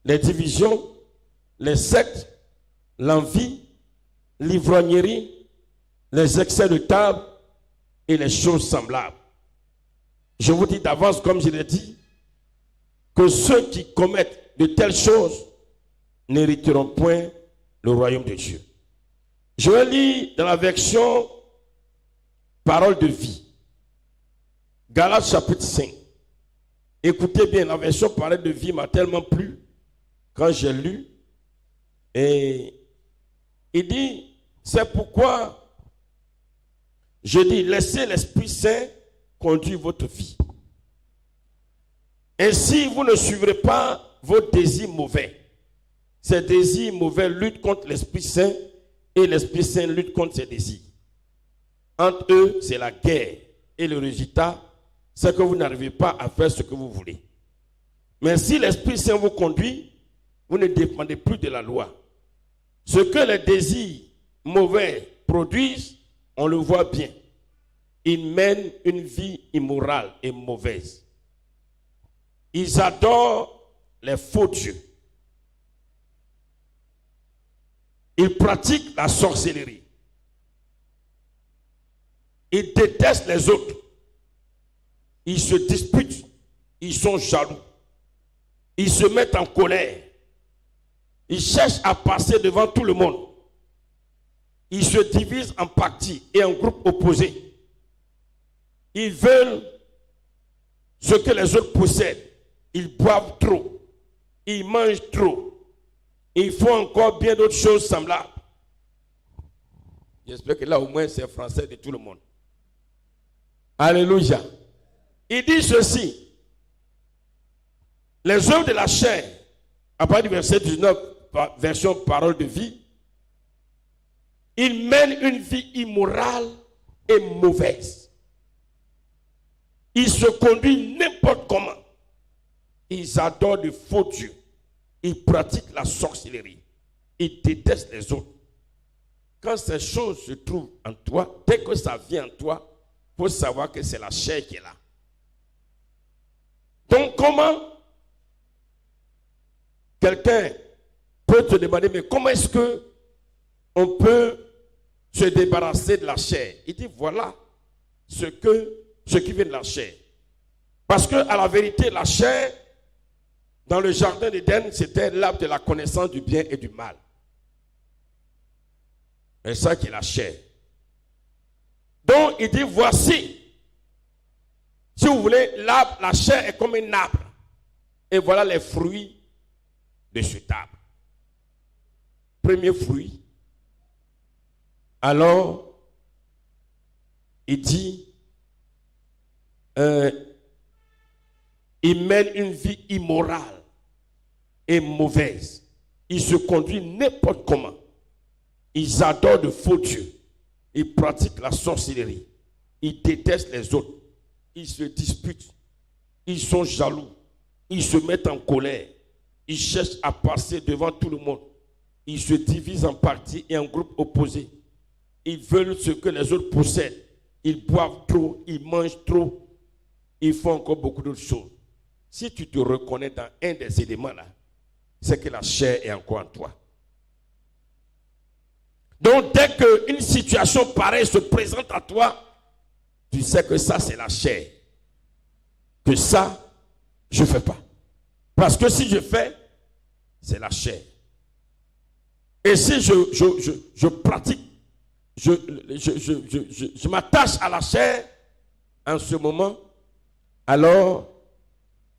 les divisions, les sectes, l'envie, l'ivrognerie, les excès de table et les choses semblables. Je vous dis d'avance, comme je l'ai dit, que ceux qui commettent de telles choses n'hériteront point le royaume de Dieu. Je vais lire dans la version Parole de vie. Galates chapitre 5. Écoutez bien, la version Parole de vie m'a tellement plu quand j'ai lu. Et il dit, c'est pourquoi je dis, laissez l'Esprit Saint conduire votre vie. Ainsi, vous ne suivrez pas vos désirs mauvais. Ces désirs mauvais luttent contre l'Esprit Saint et l'Esprit Saint lutte contre ses désirs. Entre eux, c'est la guerre. Et le résultat, c'est que vous n'arrivez pas à faire ce que vous voulez. Mais si l'Esprit Saint vous conduit, vous ne dépendez plus de la loi. Ce que les désirs mauvais produisent, on le voit bien. Ils mènent une vie immorale et mauvaise. Ils adorent les faux dieux. Ils pratiquent la sorcellerie. Ils détestent les autres. Ils se disputent. Ils sont jaloux. Ils se mettent en colère. Ils cherchent à passer devant tout le monde. Ils se divisent en partis et en groupes opposés. Ils veulent ce que les autres possèdent. Ils boivent trop. Ils mangent trop. Ils font encore bien d'autres choses semblables. J'espère que là au moins c'est français de tout le monde. Alléluia. Il dit ceci. Les œuvres de la chair, à partir du verset 19, version parole de vie, ils mènent une vie immorale et mauvaise. Ils se conduisent n'importe comment. Ils adorent de faux dieux. Ils pratiquent la sorcellerie. Ils détestent les autres. quand ces choses se trouvent en toi, dès que ça vient en toi, il faut savoir que c'est la chair qui est là. Donc comment quelqu'un peut te demander, mais comment est-ce que on peut se débarrasser de la chair? Il dit, voilà ce qui vient de la chair. Parce que à la vérité, la chair, dans le jardin d'Éden, c'était l'arbre de la connaissance du bien et du mal. C'est ça qui est la chair. Donc, il dit, voici, si vous voulez, l'arbre, la chair est comme un arbre. Et voilà les fruits de cet arbre. Premier fruit. Alors, il dit, il mène une vie immorale et mauvaise. Il se conduit n'importe comment. Ils adorent de faux dieux. Ils pratiquent la sorcellerie. Ils détestent les autres. Ils se disputent. Ils sont jaloux. Ils se mettent en colère. Ils cherchent à passer devant tout le monde. Ils se divisent en partis et en groupes opposés. Ils veulent ce que les autres possèdent. Ils boivent trop. Ils mangent trop. Ils font encore beaucoup d'autres choses. Si tu te reconnais dans un des éléments là, c'est que la chair est encore en toi. Donc, dès qu'une situation pareille se présente à toi, tu sais que ça, c'est la chair. Que ça, je ne fais pas. Parce que si je fais, c'est la chair. Et si je pratique, je m'attache à la chair, en ce moment, alors,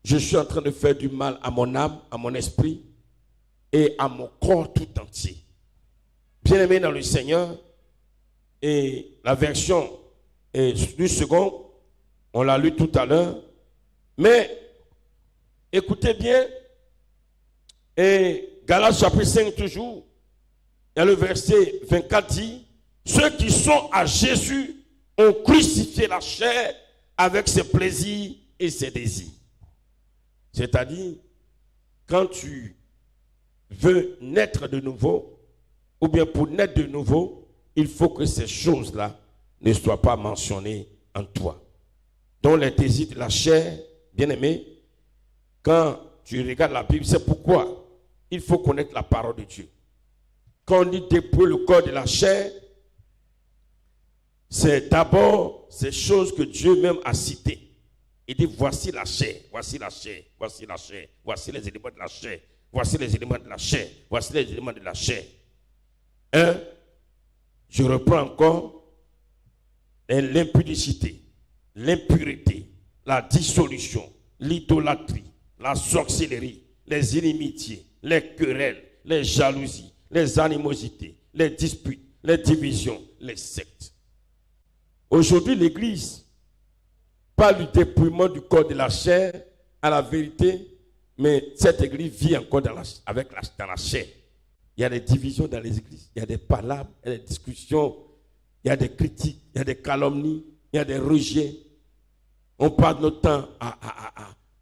je suis en train de faire du mal à mon âme, à mon esprit et à mon corps tout entier. Bien-aimé dans le Seigneur, et la version du second, on l'a lu tout à l'heure, mais écoutez bien, et Galates chapitre 5 toujours, il y a le verset 24 dit, ceux qui sont à Jésus ont crucifié la chair avec ses plaisirs et ses désirs. C'est-à-dire, quand tu veux naître de nouveau, ou bien pour naître de nouveau, il faut que ces choses-là ne soient pas mentionnées en toi. Donc les désirs de la chair, bien-aimé, quand tu regardes la Bible, c'est pourquoi il faut connaître la parole de Dieu. Quand on dit dépouiller le corps de la chair, c'est d'abord ces choses que Dieu même a citées. Il dit voici la chair, voici la chair, voici la chair, voici les éléments de la chair, voici les éléments de la chair, voici les éléments de la chair. Je reprends encore l'impudicité, l'impureté, la dissolution, l'idolâtrie, la sorcellerie, les inimitiés, les querelles, les jalousies, les animosités, les disputes, les divisions, les sectes. Aujourd'hui, l'Église parle du dépouillement du corps de la chair à la vérité, mais cette Église vit encore dans la chair. Il y a des divisions dans les églises, il y a des palabres, il y a des discussions, il y a des critiques, il y a des calomnies, il y a des rejets. On passe notre temps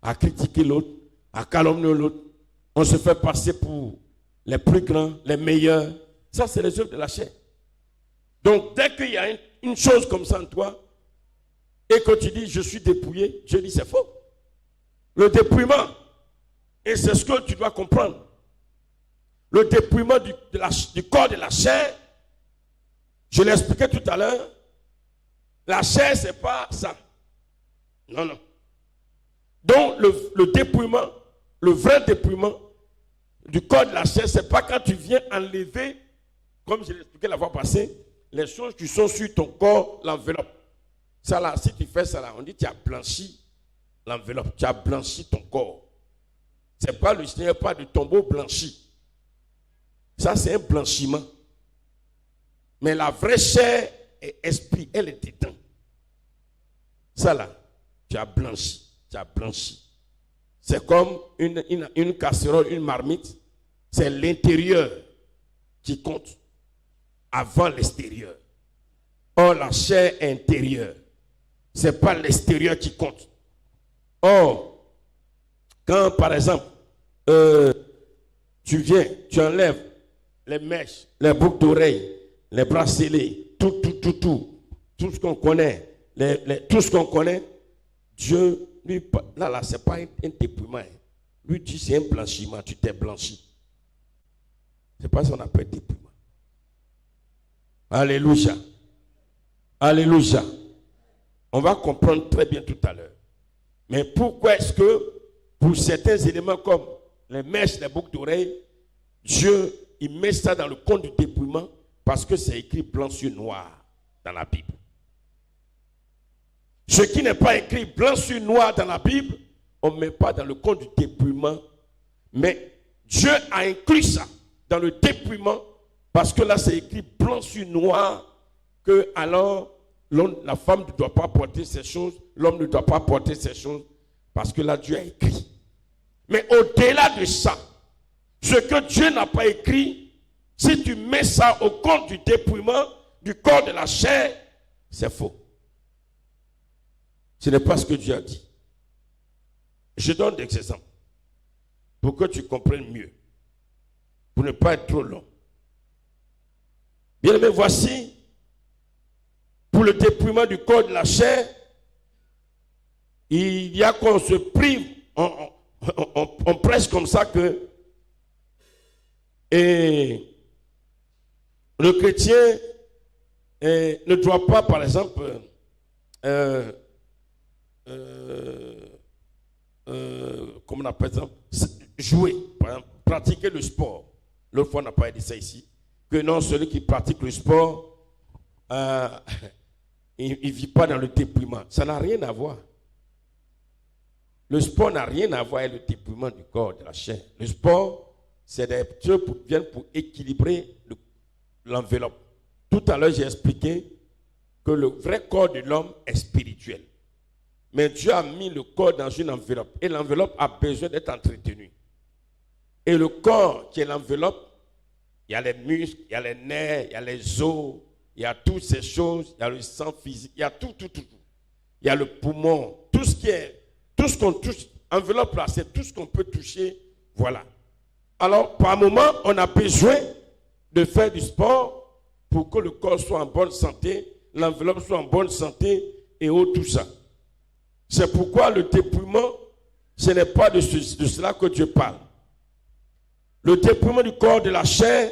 à critiquer l'autre, à calomnier l'autre. On se fait passer pour les plus grands, les meilleurs. Ça, c'est les œuvres de la chair. Donc, dès qu'il y a une chose comme ça en toi, et que tu dis, je suis dépouillé, je dis, c'est faux. Le dépouillement, et c'est ce que tu dois comprendre. Le dépouillement du corps de la chair, je l'ai expliqué tout à l'heure, la chair, ce n'est pas ça. Non, non. Donc, le dépouillement, le vrai dépouillement du corps de la chair, ce n'est pas quand tu viens enlever, comme je l'ai expliqué la fois passée, les choses qui sont sur ton corps, l'enveloppe. Ça là, si tu fais ça là, on dit tu as blanchi l'enveloppe, tu as blanchi ton corps. Ce n'est pas le Seigneur, pas du tombeau blanchi. Ça, c'est un blanchiment. Mais la vraie chair et esprit, elle est dedans. Ça là, tu as blanchi, tu as blanchi. C'est comme une casserole, une marmite. C'est l'intérieur qui compte avant l'extérieur. Or, la chair intérieure, ce n'est pas l'extérieur qui compte. Or, quand par exemple, tu viens, tu enlèves les mèches, les boucles d'oreilles, les bracelets, tout ce qu'on connaît, tout ce qu'on connaît, Dieu, lui, là, c'est pas un dépouillement. Lui dit, c'est un blanchiment, tu t'es blanchi. C'est pas ce qu'on appelle dépouillement. Alléluia. Alléluia. On va comprendre très bien tout à l'heure. Mais pourquoi est-ce que, pour certains éléments comme les mèches, les boucles d'oreilles, Dieu, il met ça dans le compte du dépouillement parce que c'est écrit blanc sur noir dans la Bible. Ce qui n'est pas écrit blanc sur noir dans la Bible, on ne met pas dans le compte du dépouillement. Mais Dieu a inclus ça dans le dépouillement parce que là c'est écrit blanc sur noir que alors la femme ne doit pas porter ces choses, l'homme ne doit pas porter ces choses parce que là Dieu a écrit. Mais au-delà de ça, ce que Dieu n'a pas écrit, si tu mets ça au compte du dépouillement du corps de la chair, c'est faux. Ce n'est pas ce que Dieu a dit. Je donne des exemples pour que tu comprennes mieux, pour ne pas être trop long. Bien aimé, voici, pour le dépouillement du corps de la chair, il y a qu'on se prive, on presse comme ça que et le chrétien ne doit pas, par exemple, comment on appelle ça, jouer, par exemple, pratiquer le sport. L'autre fois, on n'a pas dit ça ici. Que non, celui qui pratique le sport, il ne vit pas dans le dépouillement. Ça n'a rien à voir. Le sport n'a rien à voir avec le dépouillement du corps, de la chair. Le sport, c'est des trucs qui viennent pour équilibrer l'enveloppe. Tout à l'heure, j'ai expliqué que le vrai corps de l'homme est spirituel. Mais Dieu a mis le corps dans une enveloppe. Et l'enveloppe a besoin d'être entretenue. Et le corps qui est l'enveloppe, il y a les muscles, il y a les nerfs, il y a les os, il y a toutes ces choses, il y a le sang physique, il y a tout. Il y a le poumon, tout ce qu'on touche. Enveloppe là, c'est tout ce qu'on peut toucher. Voilà. Alors, par moment, on a besoin de faire du sport pour que le corps soit en bonne santé, l'enveloppe soit en bonne santé et tout ça. C'est pourquoi le dépouillement, ce n'est pas de cela que Dieu parle. Le dépouillement du corps de la chair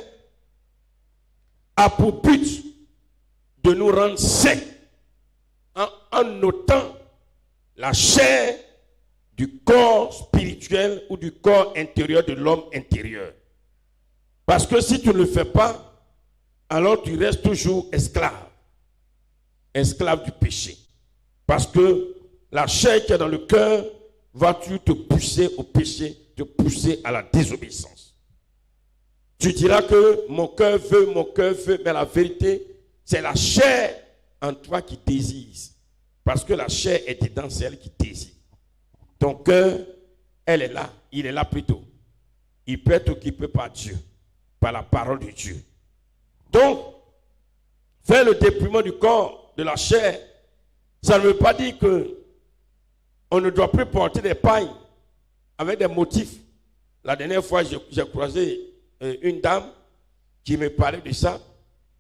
a pour but de nous rendre secs en notant la chair du corps spirituel ou du corps intérieur de l'homme intérieur. Parce que si tu ne le fais pas, alors tu restes toujours esclave du péché. Parce que la chair qui est dans le cœur va te pousser au péché, te pousser à la désobéissance. Tu diras que mon cœur veut, mais la vérité, c'est la chair en toi qui désire. Parce que la chair est dedans, c'est elle qui désire. Ton cœur, elle est là, il est là plutôt. Il peut être occupé par Dieu, par la parole de Dieu. Donc, faire le dépouillement du corps, de la chair, ça ne veut pas dire que on ne doit plus porter des pailles avec des motifs. La dernière fois, j'ai croisé une dame qui me parlait de ça.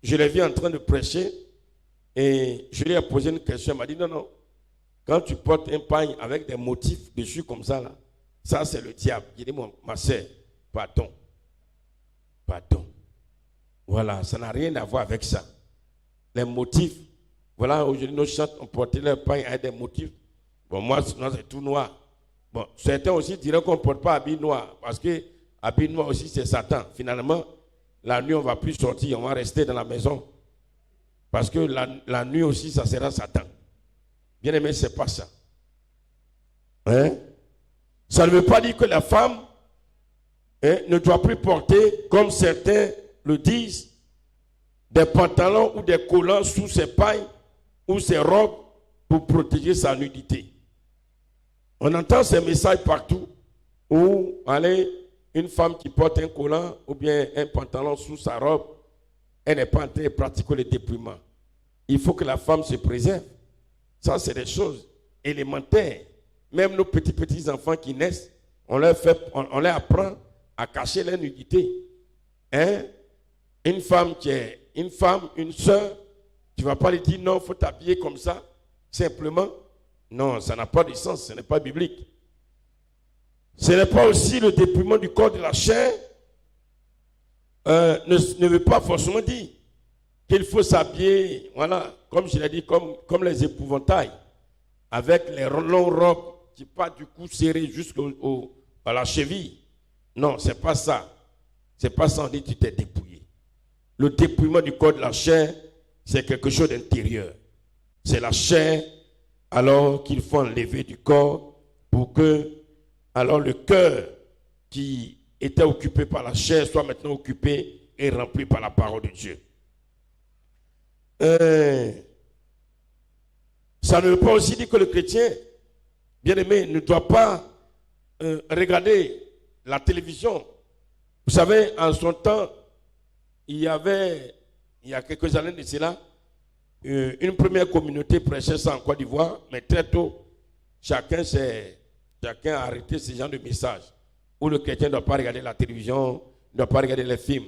Je l'ai vue en train de prêcher et je lui ai posé une question. Elle m'a dit non. Quand tu portes un pagne avec des motifs dessus comme ça, là, ça c'est le diable. J'ai dit, ma soeur, pardon. Voilà, ça n'a rien à voir avec ça. Les motifs, voilà, aujourd'hui nos chants ont porté leur pagne avec des motifs. Bon, moi, c'est tout noir. Bon, certains aussi diraient qu'on ne porte pas habit noir, parce que habit noir aussi, c'est Satan. Finalement, la nuit, on ne va plus sortir, on va rester dans la maison. Parce que la nuit aussi, ça sera Satan. Bien aimé, ce n'est pas ça. Hein? Ça ne veut pas dire que la femme ne doit plus porter, comme certains le disent, des pantalons ou des collants sous ses pailles ou ses robes pour protéger sa nudité. On entend ces messages partout où, une femme qui porte un collant ou bien un pantalon sous sa robe, elle n'est pas en train de pratiquer le dépouillement. Il faut que la femme se préserve. Ça, c'est des choses élémentaires. Même nos petits enfants qui naissent, on leur apprend à cacher leur nudité. Hein? Une femme qui est une femme, une sœur, tu ne vas pas lui dire non, il faut t'habiller comme ça, simplement. Non, ça n'a pas de sens, ce n'est pas biblique. Ce n'est pas aussi le dépouillement du corps de la chair, ne veut pas forcément dire qu'il faut s'habiller, voilà, comme je l'ai dit, comme les épouvantails, avec les longues robes qui partent du cou serré jusqu'à la cheville. Non, ce n'est pas ça. Ce n'est pas ça, on dit tu t'es dépouillé. Le dépouillement du corps de la chair, c'est quelque chose d'intérieur. C'est la chair, alors qu'il faut enlever du corps pour que, alors le cœur qui était occupé par la chair soit maintenant occupé et rempli par la parole de Dieu. Ça ne veut pas aussi dire que le chrétien, bien-aimé, ne doit pas regarder la télévision. Vous savez, en son temps, il y a quelques années de cela, une première communauté prêchait ça en Côte d'Ivoire, mais très tôt, chacun a arrêté ce genre de message, où le chrétien ne doit pas regarder la télévision, ne doit pas regarder les films.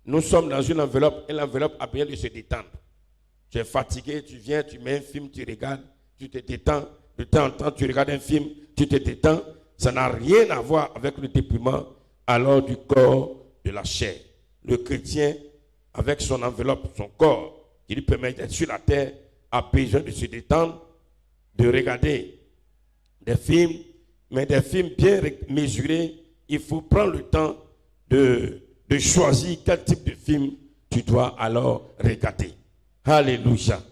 Nous sommes dans une enveloppe, et l'enveloppe a besoin de se détendre. Tu es fatigué, tu viens, tu mets un film, tu regardes, tu te détends. De temps en temps, tu regardes un film, tu te détends. Ça n'a rien à voir avec le dépouillement alors du corps de la chair. Le chrétien, avec son enveloppe, son corps, qui lui permet d'être sur la terre, a besoin de se détendre, de regarder des films, mais des films bien mesurés. Il faut prendre le temps de choisir quel type de film tu dois alors regarder. Alléluia.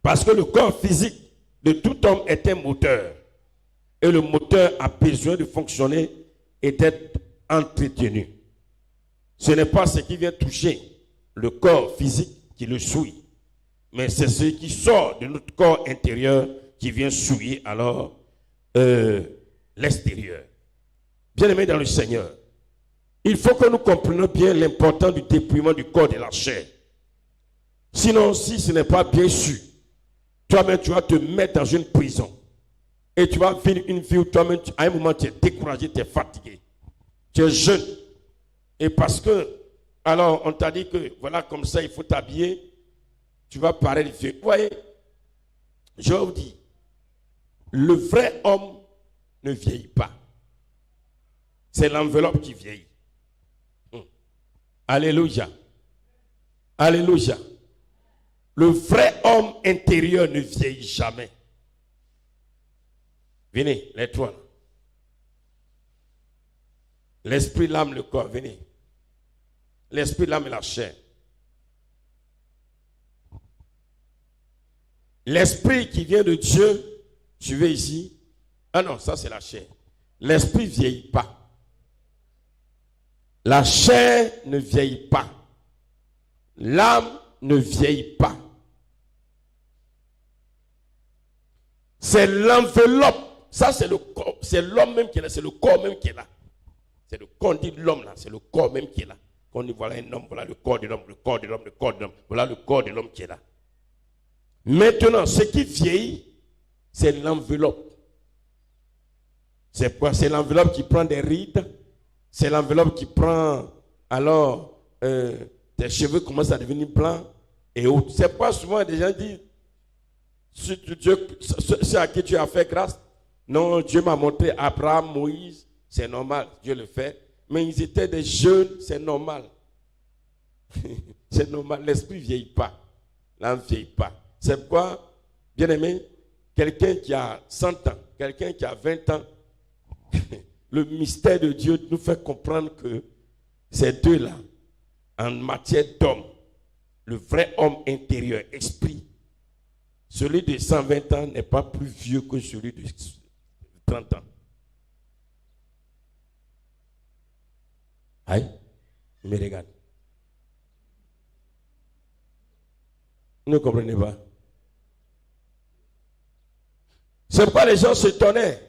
Parce que le corps physique de tout homme est un moteur. Et le moteur a besoin de fonctionner et d'être entretenu. Ce n'est pas ce qui vient toucher le corps physique qui le souille, mais c'est ce qui sort de notre corps intérieur qui vient souiller alors l'extérieur. Bien-aimés dans le Seigneur, il faut que nous comprenions bien l'importance du dépouillement du corps de la chair. Sinon, si ce n'est pas bien su, toi-même tu vas te mettre dans une prison. Et tu vas vivre une vie où toi-même, à un moment, tu es découragé, tu es fatigué. Tu es jeune. Et parce que, alors, on t'a dit que, voilà, comme ça, il faut t'habiller, tu vas paraître vieux. Vous voyez, je vous dis, le vrai homme ne vieillit pas. C'est l'enveloppe qui vieillit. Alléluia. Alléluia. Le vrai homme intérieur ne vieillit jamais. Venez, les trois. L'esprit, l'âme, le corps, venez. L'esprit, l'âme et la chair. L'esprit qui vient de Dieu, suivez ici. Ah non, ça c'est la chair. L'esprit ne vieillit pas. La chair ne vieillit pas. L'âme ne vieillit pas. C'est l'enveloppe. Ça, c'est le corps. C'est l'homme même qui est là. C'est le corps même qui est là. C'est le corps, on dit l'homme là. C'est le corps même qui est là. Quand on dit voilà un homme, voilà le corps de l'homme, le corps de l'homme, le corps de l'homme. Voilà le corps de l'homme qui est là. Maintenant, ce qui vieillit, c'est l'enveloppe. C'est quoi? C'est l'enveloppe qui prend des rides. C'est l'enveloppe qui prend, alors, tes cheveux commencent à devenir blancs et autres. C'est pas souvent des gens disent, c'est à qui Dieu a fait grâce. Non, Dieu m'a montré Abraham, Moïse, c'est normal, Dieu le fait. Mais ils étaient des jeunes, c'est normal. C'est normal, l'esprit ne vieillit pas. L'âme ne vieillit pas. C'est pourquoi, bien aimé, quelqu'un qui a 100 ans, quelqu'un qui a 20 ans, le mystère de Dieu nous fait comprendre que ces deux-là, en matière d'homme, le vrai homme intérieur, esprit, celui de 120 ans n'est pas plus vieux que celui de 30 ans. Aïe, il me regarde. Vous ne comprenez pas? C'est pourquoi les gens s'étonnaient.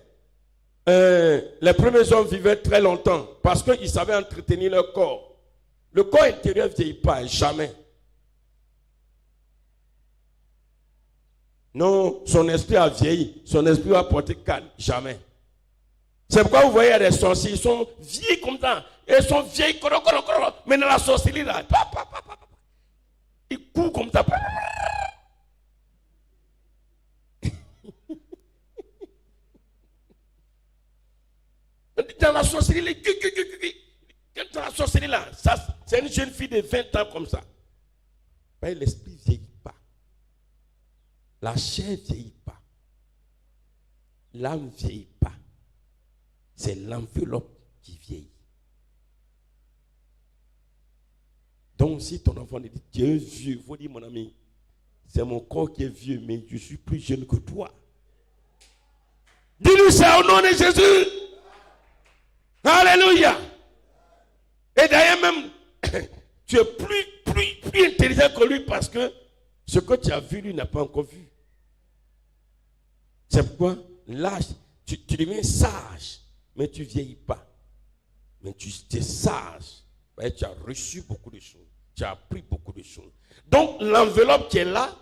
Les premiers hommes vivaient très longtemps parce qu'ils savaient entretenir leur corps. Le corps intérieur ne vieillit pas, jamais. Non, son esprit a vieilli, son esprit va porter calme, jamais. C'est pourquoi vous voyez les sorciers, ils sont vieillis comme ça, ils sont vieillis, mais dans la sorcellerie là, sorcellerie, quand la sorcellerie là, ça, c'est une jeune fille de 20 ans comme ça. Mais l'esprit ne vieillit pas. La chair ne vieillit pas. L'âme ne vieillit pas. C'est l'enveloppe qui vieillit. Donc si ton enfant dit, tu es vieux, il faut dire, mon ami, c'est mon corps qui est vieux, mais je suis plus jeune que toi. Dis-lui ça au nom de Jésus. Alléluia. Et d'ailleurs même, tu es plus intelligent que lui parce que ce que tu as vu, lui n'a pas encore vu. C'est pourquoi l'âge, tu deviens sage, mais tu ne vieillis pas. Mais tu es sage. Tu as reçu beaucoup de choses. Tu as appris beaucoup de choses. Donc l'enveloppe qui est là,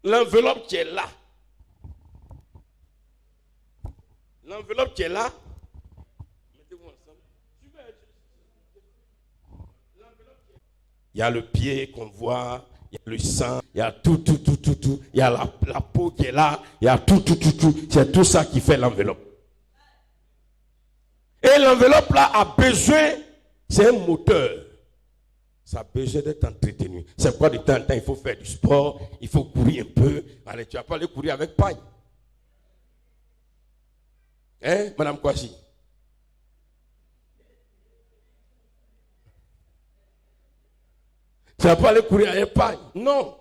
l'enveloppe qui est là, l'enveloppe qui est là, mettez-vous ensemble. Il y a le pied qu'on voit, il y a le sang, il y a tout. Il y a la peau qui est là, il y a tout. C'est tout ça qui fait l'enveloppe. Et l'enveloppe là a besoin, c'est un moteur. Ça a besoin d'être entretenu. C'est pourquoi de temps en temps, il faut faire du sport, il faut courir un peu. Allez, tu vas pas aller courir avec paille. Hein, Madame Kwasi? Tu vas pas aller courir avec paille. Non.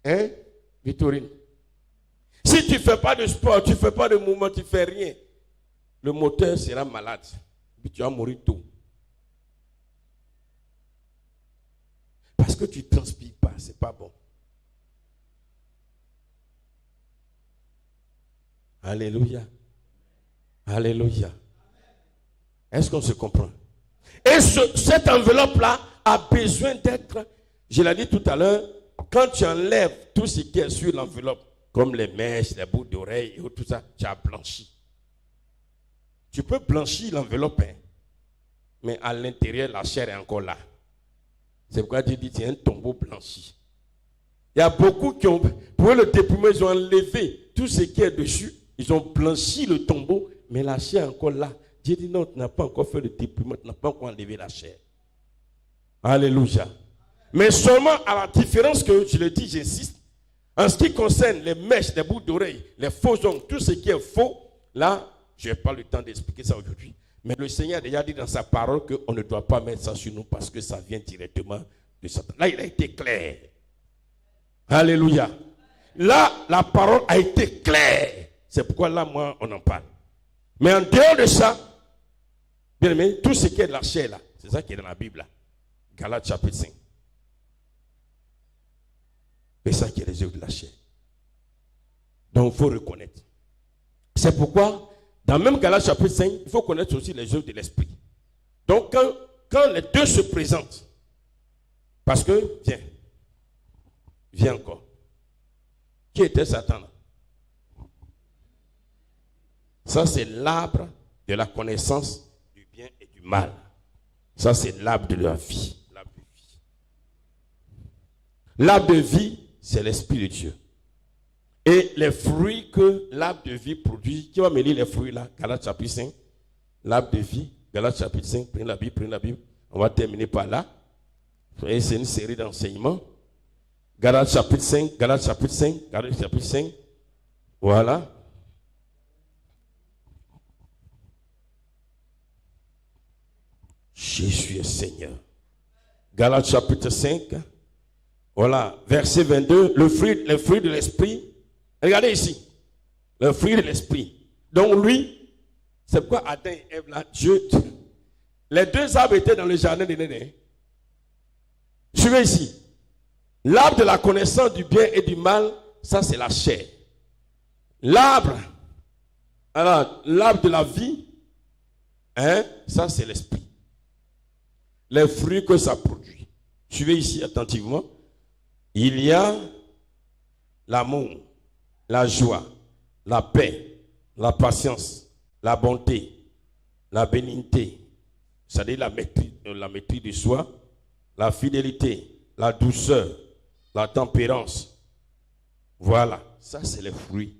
Hein, Victorine? Si tu ne fais pas de sport, tu ne fais pas de mouvement, tu ne fais rien, le moteur sera malade. Puis tu vas mourir tôt. Parce que tu ne transpires pas, ce n'est pas bon. Alléluia. Alléluia. Est-ce qu'on se comprend? Et cette enveloppe-là a besoin d'être, je l'ai dit tout à l'heure, quand tu enlèves tout ce qui est sur l'enveloppe, comme les mèches, les bouts d'oreilles et tout ça, tu as blanchi. Tu peux blanchir l'enveloppe, hein, mais à l'intérieur, la chair est encore là. C'est pourquoi Dieu dit, c'est un tombeau blanchi. Il y a beaucoup qui ont, pour le dépouillement, ils ont enlevé tout ce qui est dessus. Ils ont blanchi le tombeau, mais la chair est encore là. Dieu dit, non, tu n'as pas encore fait le dépouillement, tu n'as pas encore enlevé la chair. Alléluia. Mais seulement à la différence que, je le dis, j'insiste, en ce qui concerne les mèches, les bouts d'oreilles, les faux ongles, tout ce qui est faux, là, je n'ai pas le temps d'expliquer ça aujourd'hui. Mais le Seigneur a déjà dit dans sa parole qu'on ne doit pas mettre ça sur nous parce que ça vient directement de Satan. Là, il a été clair. Alléluia. Là, la parole a été claire. C'est pourquoi là, moi, on en parle. Mais en dehors de ça, bien aimé, tout ce qui est de la chair, là, c'est ça qui est dans la Bible, là. Galates chapitre 5. C'est ça qui est les œuvres de la chair. Donc, il faut reconnaître. C'est pourquoi, dans même Galates chapitre 5, il faut connaître aussi les œuvres de l'esprit. Donc, quand les deux se présentent, parce que, viens encore. Qui était Satan là? Ça, c'est l'arbre de la connaissance du bien et du mal. Ça, c'est l'arbre de la vie. L'arbre de vie, c'est l'Esprit de Dieu. Et les fruits que l'arbre de vie produit, qui va me lire les fruits là, Galates chapitre 5, l'arbre de vie, Galates chapitre 5, prenez la Bible. On va terminer par là. Et c'est une série d'enseignements. Galates chapitre 5. Voilà. Jésus est Seigneur. Galates chapitre 5. Voilà, verset 22. Les fruits de l'esprit. Regardez ici. Le fruit de l'esprit. Donc lui, c'est pourquoi Adam et Ève là, Dieu. Les deux arbres étaient dans le jardin d'Éden. Suivez ici. L'arbre de la connaissance du bien et du mal, ça c'est la chair. L'arbre de la vie, hein, ça c'est l'esprit. Les fruits que ça produit. Suivez ici attentivement. Il y a l'amour, la joie, la paix, la patience, la bonté, la bénignité, c'est-à-dire la maîtrise de soi, la fidélité, la douceur, la tempérance. Voilà, ça c'est les fruits.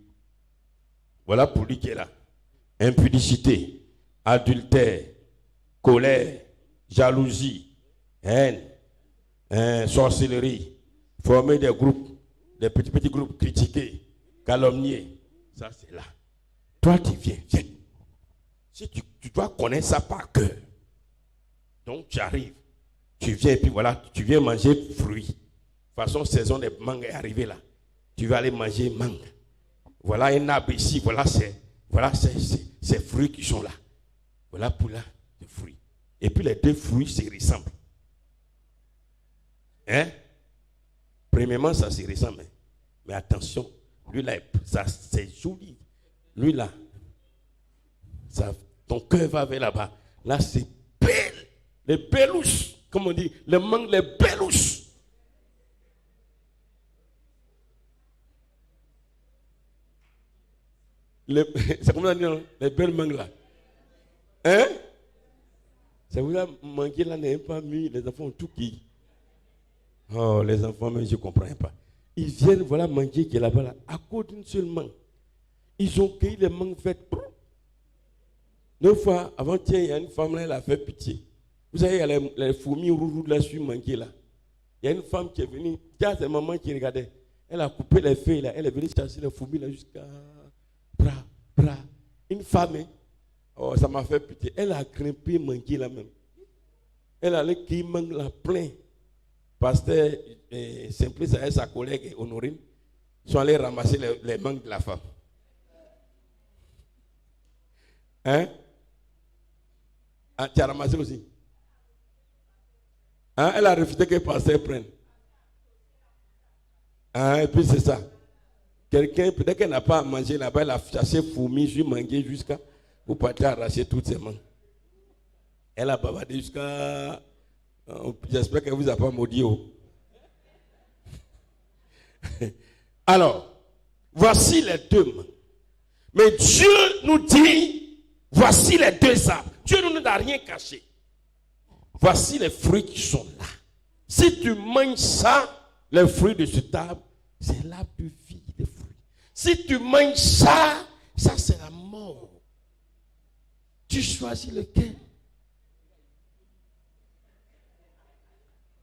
Voilà pour lui qui est là. Impudicité, adultère, colère, jalousie, haine, sorcellerie, former des groupes, des petits groupes critiqués, calomnier. Ça c'est là. Toi tu viens. Si tu dois connaître ça par cœur. Donc tu arrives, tu viens et puis voilà, tu viens manger fruits. De toute façon, saison des mangues est arrivée là. Tu vas aller manger mangue. Voilà un arbre ici, voilà ces fruits qui sont là. Voilà pour là, les fruits. Et puis les deux fruits se ressemblent. Hein? Premièrement, ça se ressemble. Mais attention, lui là, ça c'est joli. Lui là, ça, ton cœur va vers là-bas. Là, c'est belle. Les belouches, comme on dit, les mangues, les belouches. C'est comme ça dit, les belles mangues là. Hein? Ça vous a manqué là, n'est pas mis, les enfants ont tout qui. Oh, les enfants, même je ne comprends pas. Ils viennent, voilà, manger qui est là-bas, là, à cause d'une seule mangue. Ils ont cueilli les mangues faites. 9 fois, avant-hier, il y a une femme là, elle a fait pitié. Vous savez, il y a les fourmis rouges là-dessus manquées là. Il y a une femme qui est venue, tiens, c'est maman qui regardait. Elle a coupé les feuilles là, elle est venue chasser les fourmis là jusqu'à bras. Une femme, hein? Oh, ça m'a fait pitié. Elle a grimpé manqué là même. Elle allait cueillir mangue là plein. Pasteur Simplice et sa collègue Honorine sont allés ramasser les mangues de la femme. Hein? Ah, tu as ramassé aussi? Hein? Elle a refusé que le pasteur prenne. Ah, et puis c'est ça. Quelqu'un, peut-être qu'elle n'a pas à manger là-bas, elle a chassé fourmis, mangué jusqu'à pour partir arracher toutes ses mangues. Elle a bavardé jusqu'à... J'espère qu'elle ne vous a pas maudit. Alors, voici les deux mains. Mais Dieu nous dit, voici les deux arbres. Dieu ne nous a rien caché. Voici les fruits qui sont là. Si tu manges ça, les fruits de cet arbre, c'est l'arbre de vie, les fruits. Si tu manges ça, ça c'est la mort. Tu choisis lequel?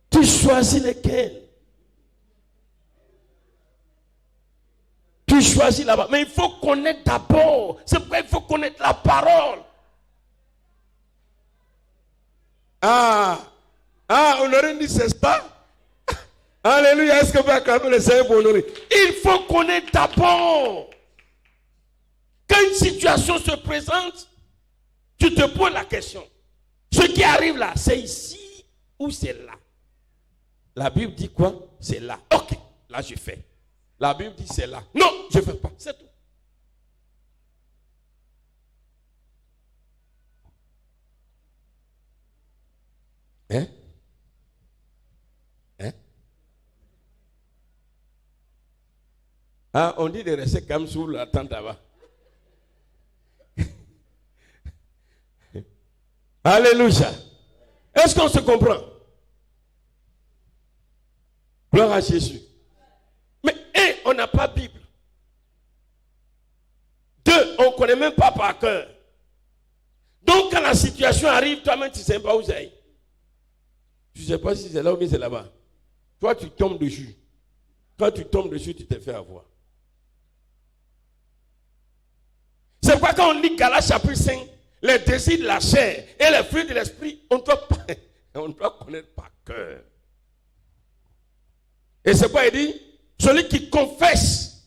Tu choisis lequel? Tu choisis là-bas. Mais il faut connaître d'abord. C'est pourquoi il faut connaître la parole. Honoré dit, c'est ça? Alléluia. Est-ce que vous acclamez le Seigneur pour honorer? Il faut connaître d'abord. Quand une situation se présente, tu te poses la question. Ce qui arrive là, c'est ici ou c'est là? La Bible dit quoi? C'est là. Ok, là je fais. La Bible dit c'est là. Non, je ne fais pas. C'est tout. Hein? Ah, on dit de rester comme sous la tente là-bas. Alléluia. Est-ce qu'on se comprend? Gloire à Jésus. Mais on n'a pas Bible. 2, on ne connaît même pas par cœur. Donc quand la situation arrive, toi-même tu ne sais pas où c'est. Tu ne sais pas si c'est là ou bien c'est là-bas. Toi tu tombes dessus. Quand tu tombes dessus, tu te fais avoir. C'est pourquoi quand on lit Galates chapitre 5, les désirs de la chair et les fruits de l'esprit, on doit connaître par cœur. Et c'est quoi il dit? Celui qui confesse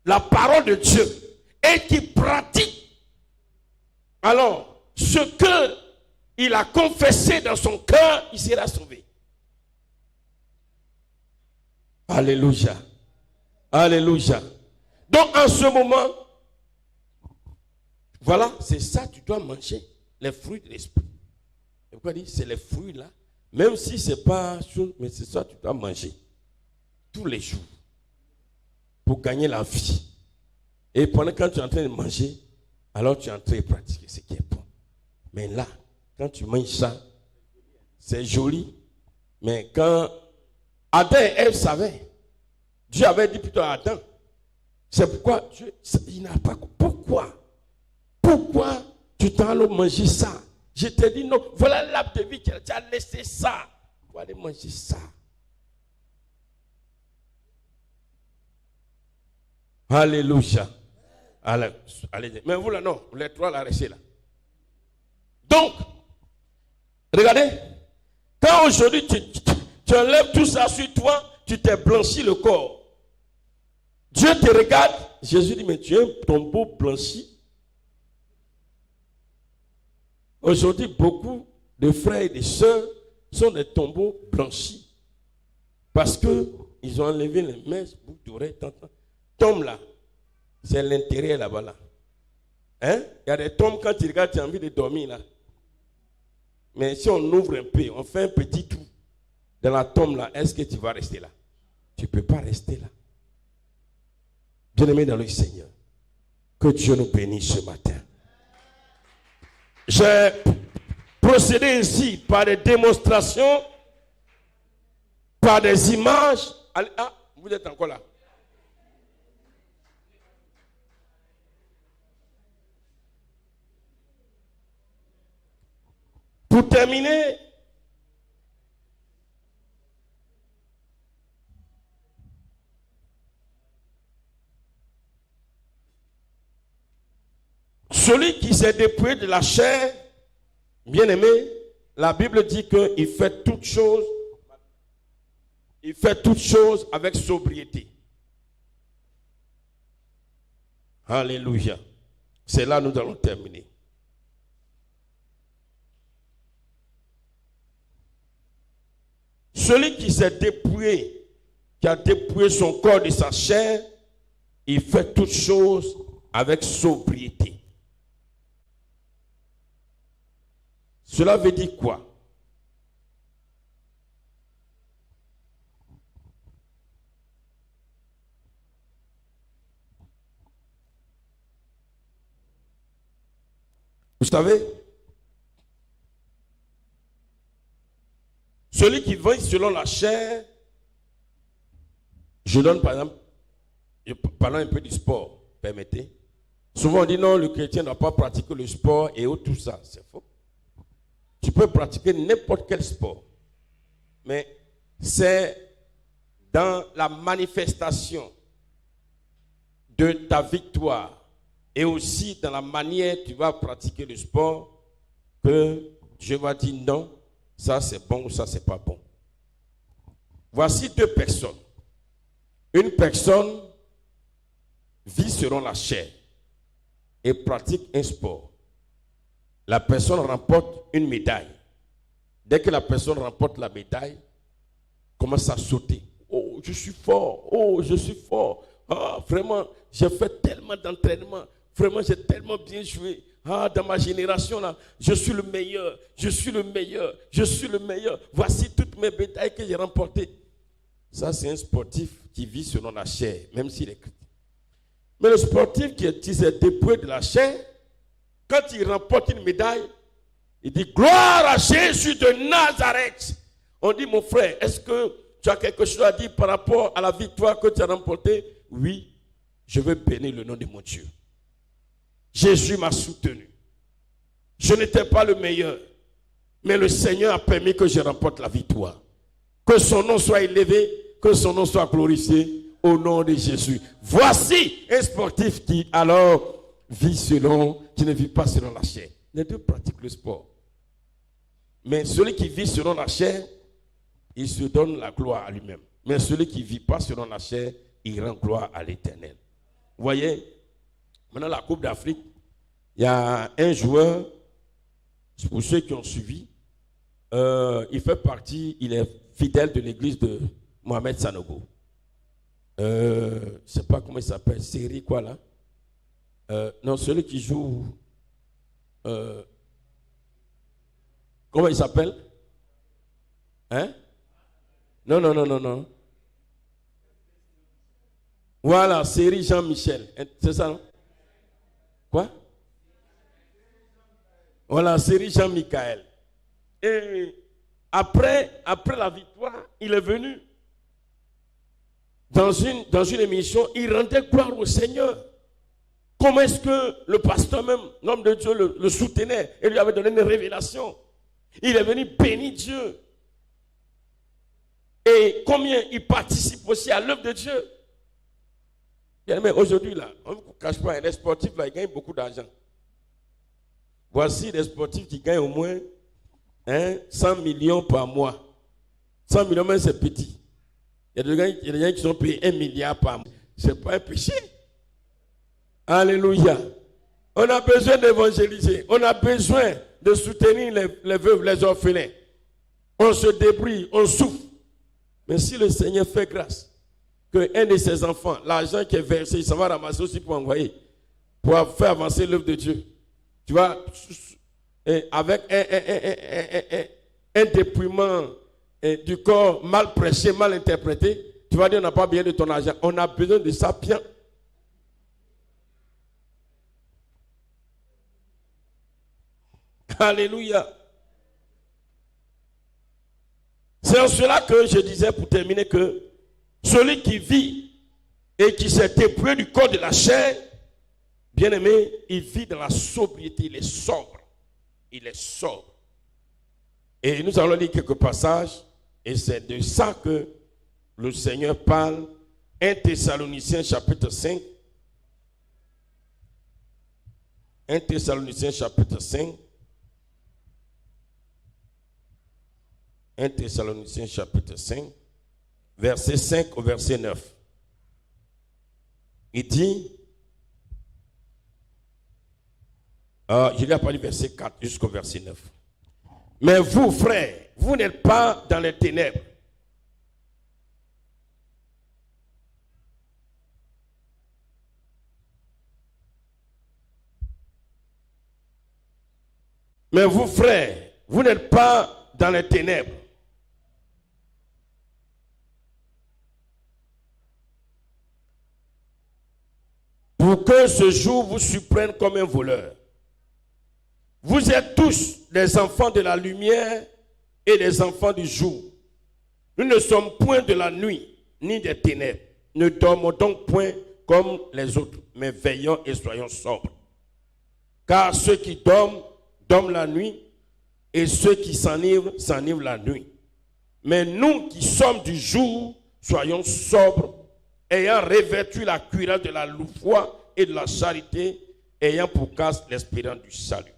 la parole de Dieu et qui pratique, alors ce qu'il a confessé dans son cœur, il sera sauvé. Alléluia. Alléluia. Donc en ce moment, voilà, c'est ça, tu dois manger les fruits de l'esprit. Et pourquoi il dit, c'est les fruits là, même si ce n'est pas sûr, mais c'est ça, tu dois manger tous les jours pour gagner la vie. Et pendant que tu es en train de manger, alors tu es en train de pratiquer ce qui est bon. Mais là, quand tu manges ça, c'est joli. Mais quand Adam et Ève savaient, Dieu avait dit plutôt à Adam. C'est pourquoi Dieu, il n'a pas. Pourquoi tu t'en allais manger ça? Je te dis non, voilà l'arbre de vie, tu as laissé ça. Pour aller manger ça. Alléluia. Allez. Mais vous là, non, les trois là, restez là. Donc, regardez, quand aujourd'hui tu enlèves tout ça sur toi, tu t'es blanchi le corps. Dieu te regarde, Jésus dit, mais tu es un tombeau blanchi. Aujourd'hui, beaucoup de frères et de sœurs sont des tombeaux blanchis. Parce qu'ils ont enlevé les messes, boucles d'oreilles, tombe là, c'est l'intérieur là-bas là. Hein? Il y a des tombes, quand tu regardes, tu as envie de dormir là. Mais si on ouvre un peu, on fait un petit trou dans la tombe là, est-ce que tu vas rester là? Tu ne peux pas rester là. Bien-aimé dans le Seigneur, que Dieu nous bénisse ce matin. J'ai procédé ainsi par des démonstrations, par des images. Ah, vous êtes encore là. Pour terminer, celui qui s'est dépouillé de la chair, bien aimé, la Bible dit qu'il fait toutes choses, avec sobriété. Alléluia. C'est là que nous allons terminer. Celui qui s'est dépouillé, qui a dépouillé son corps de sa chair, il fait toutes choses avec sobriété. Cela veut dire quoi? Vous savez, celui qui vit selon la chair, je donne par exemple, parlons un peu du sport, permettez. Souvent on dit non, le chrétien ne doit pas pratiquer le sport et tout ça, c'est faux. Tu peux pratiquer n'importe quel sport, mais c'est dans la manifestation de ta victoire et aussi dans la manière dont tu vas pratiquer le sport que Dieu va dire non, ça c'est bon ou ça c'est pas bon. Voici deux personnes. Une personne vit selon la chair et pratique un sport. La personne remporte une médaille. Dès que la personne remporte la médaille, commence à sauter. Oh, je suis fort. Oh, je suis fort. Ah, vraiment, j'ai fait tellement d'entraînement. Vraiment, j'ai tellement bien joué. Ah, dans ma génération, là, je suis le meilleur. Je suis le meilleur. Je suis le meilleur. Voici toutes mes médailles que j'ai remportées. Ça, c'est un sportif qui vit selon la chair, même s'il est chrétien. Mais le sportif qui s'est dépouillé de la chair, quand il remporte une médaille, il dit gloire à Jésus de Nazareth. On dit mon frère, est-ce que tu as quelque chose à dire par rapport à la victoire que tu as remportée? Oui, je veux bénir le nom de mon Dieu. Jésus m'a soutenu. Je n'étais pas le meilleur, mais le Seigneur a permis que je remporte la victoire. Que son nom soit élevé, que son nom soit glorifié au nom de Jésus. Voici un sportif qui alors qui ne vit pas selon la chair. Les deux pratiquent le sport. Mais celui qui vit selon la chair, il se donne la gloire à lui-même. Mais celui qui ne vit pas selon la chair, il rend gloire à l'Éternel. Vous voyez, maintenant la Coupe d'Afrique, il y a un joueur, pour ceux qui ont suivi, il fait partie, il est fidèle de l'église de Mohamed Sanogo. Je ne sais pas comment il s'appelle, Série quoi là? Non, celui qui joue, comment il s'appelle? Hein? Non. Voilà, Série Jean-Michel. C'est ça, non? Quoi? Voilà, Série Jean-Michel. Et après la victoire, il est venu. dans une émission, il rendait gloire au Seigneur. Comment est-ce que le pasteur même, l'homme de Dieu, le soutenait et lui avait donné une révélation. Il est venu bénir Dieu. Et combien il participe aussi à l'œuvre de Dieu. Mais aujourd'hui, là, on ne vous cache pas, les sportifs, là, ils gagnent beaucoup d'argent. Voici des sportifs qui gagnent au moins 100 millions par mois. 100 millions, même c'est petit. Il y a des gens qui sont payés 1 milliard par mois. Ce n'est pas un péché. Alléluia. On a besoin d'évangéliser. On a besoin de soutenir les veuves, les orphelins. On se débrouille, on souffre. Mais si le Seigneur fait grâce, qu'un de ses enfants, l'argent qui est versé, il s'en va ramasser aussi pour envoyer, pour faire avancer l'œuvre de Dieu. Tu vois, avec un dépouillement du corps mal prêché, mal interprété, tu vas dire on n'a pas besoin de ton argent. On a besoin de ça bien. Alléluia. C'est en cela que je disais pour terminer que celui qui vit et qui s'est dépouillé du corps de la chair, bien aimé, il vit dans la sobriété, il est sobre. Il est sobre. Et nous allons lire quelques passages, et c'est de ça que le Seigneur parle. 1 Thessaloniciens chapitre 5. 1 Thessaloniciens chapitre 5. 1 Thessaloniciens chapitre 5, verset 5 au verset 9. Il dit, je l'ai pas lu verset 4 jusqu'au verset 9. Mais vous, frères, vous n'êtes pas dans les ténèbres. Mais vous, frères, vous n'êtes pas dans les ténèbres. Pour que ce jour vous surprenne comme un voleur. Vous êtes tous des enfants de la lumière et des enfants du jour. Nous ne sommes point de la nuit, ni des ténèbres. Ne dormons donc point comme les autres, mais veillons et soyons sobres. Car ceux qui dorment, dorment la nuit, et ceux qui s'enivrent, s'enivrent la nuit. Mais nous qui sommes du jour, soyons sobres, ayant revêtu la cuirasse de la foi et de la charité, ayant pour casque l'espérance du salut.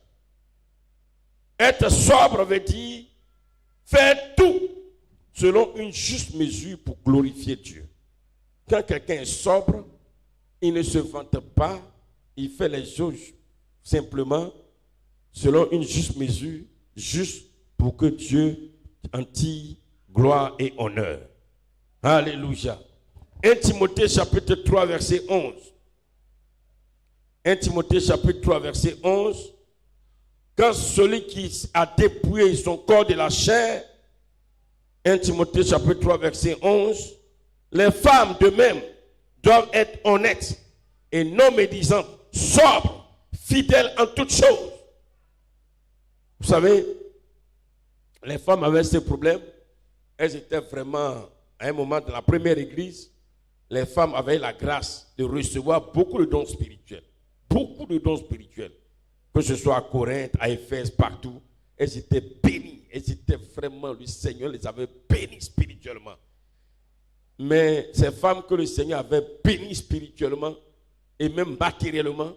Être sobre veut dire faire tout selon une juste mesure pour glorifier Dieu. Quand quelqu'un est sobre, il ne se vante pas, il fait les choses simplement selon une juste mesure, juste pour que Dieu en tire gloire et honneur. Alléluia. 1 Timothée chapitre 3 verset 11. 1 Timothée chapitre 3 verset 11. Quand celui qui a dépouillé son corps de la chair, 1 Timothée chapitre 3 verset 11, les femmes de même doivent être honnêtes et non médisantes, sobres, fidèles en toutes choses. Vous savez, les femmes avaient ce problème. Elles étaient vraiment, à un moment de la première église, les femmes avaient la grâce de recevoir beaucoup de dons spirituels. Beaucoup de dons spirituels. Que ce soit à Corinthe, à Éphèse, partout. Elles étaient bénies. Elles étaient vraiment, le Seigneur les avait bénies spirituellement. Mais ces femmes que le Seigneur avait bénies spirituellement et même matériellement,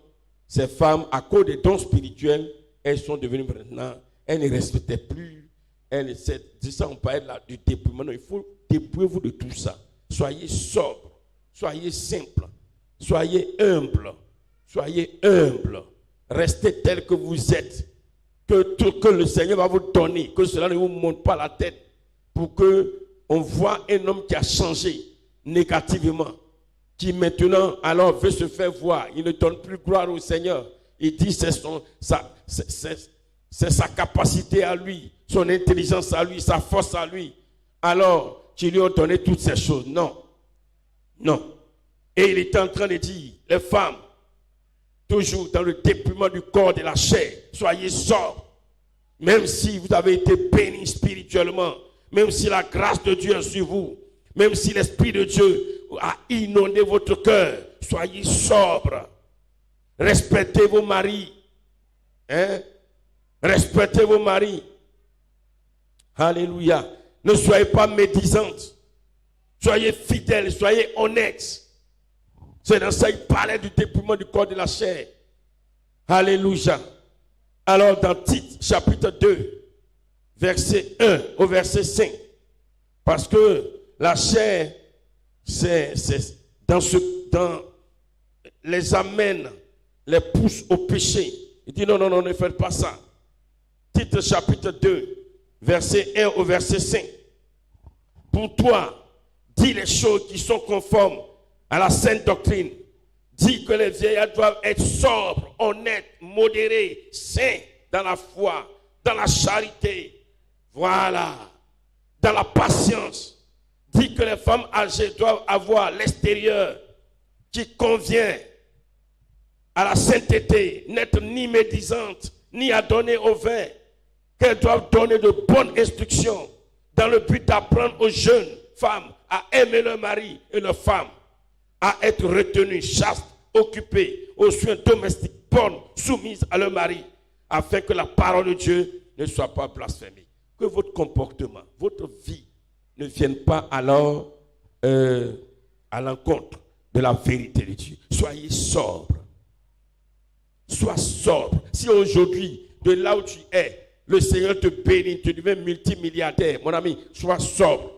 ces femmes, à cause des dons spirituels, elles sont devenues maintenant, elles ne respectaient plus. Elles, c'est ça, on parle là du dépouillement. Il faut dépouiller-vous de tout ça. Soyez sobres, soyez simples, soyez humbles, soyez humbles. Restez tel que vous êtes. Que tout que le Seigneur va vous donner, que cela ne vous monte pas la tête, pour que on voit un homme qui a changé négativement, qui maintenant alors veut se faire voir. Il ne donne plus gloire au Seigneur. Il dit c'est sa capacité à lui, son intelligence à lui, sa force à lui. Alors, tu lui as donné toutes ces choses. Non. Non. Et il était en train de dire, les femmes, toujours dans le dépouillement du corps de la chair, soyez sobres. Même si vous avez été bénis spirituellement, même si la grâce de Dieu est sur vous, même si l'Esprit de Dieu a inondé votre cœur. Soyez sobre. Respectez vos maris. Hein? Respectez vos maris. Alléluia. Ne soyez pas médisantes. Soyez fidèles, soyez honnêtes. C'est dans ça qu'il parlait du dépouillement du corps de la chair. Alléluia. Alors dans Tite, chapitre 2, verset 1 au verset 5. Parce que la chair, c'est dans les amène, les pousse au péché. Il dit non, ne faites pas ça. Tite chapitre 2, verset 1 au verset 5. Pour toi, dis les choses qui sont conformes à la sainte doctrine. Dis que les vieillards doivent être sobres, honnêtes, modérés, saints dans la foi, dans la charité. Voilà. Dans la patience. Dis que les femmes âgées doivent avoir l'extérieur qui convient à la sainteté, n'être ni médisantes, ni adonnées au vin, qu'elles doivent donner de bonnes instructions dans le but d'apprendre aux jeunes femmes à aimer leur mari et leur femme, à être retenues, chastes, occupées aux soins domestiques, bonnes, soumises à leur mari, afin que la parole de Dieu ne soit pas blasphémée. Que votre comportement, votre vie ne vienne pas alors à l'encontre de la vérité de Dieu. Soyez sobre. Sois sobre. Si aujourd'hui, de là où tu es, le Seigneur te bénit, tu deviens multimilliardaire, mon ami, sois sobre.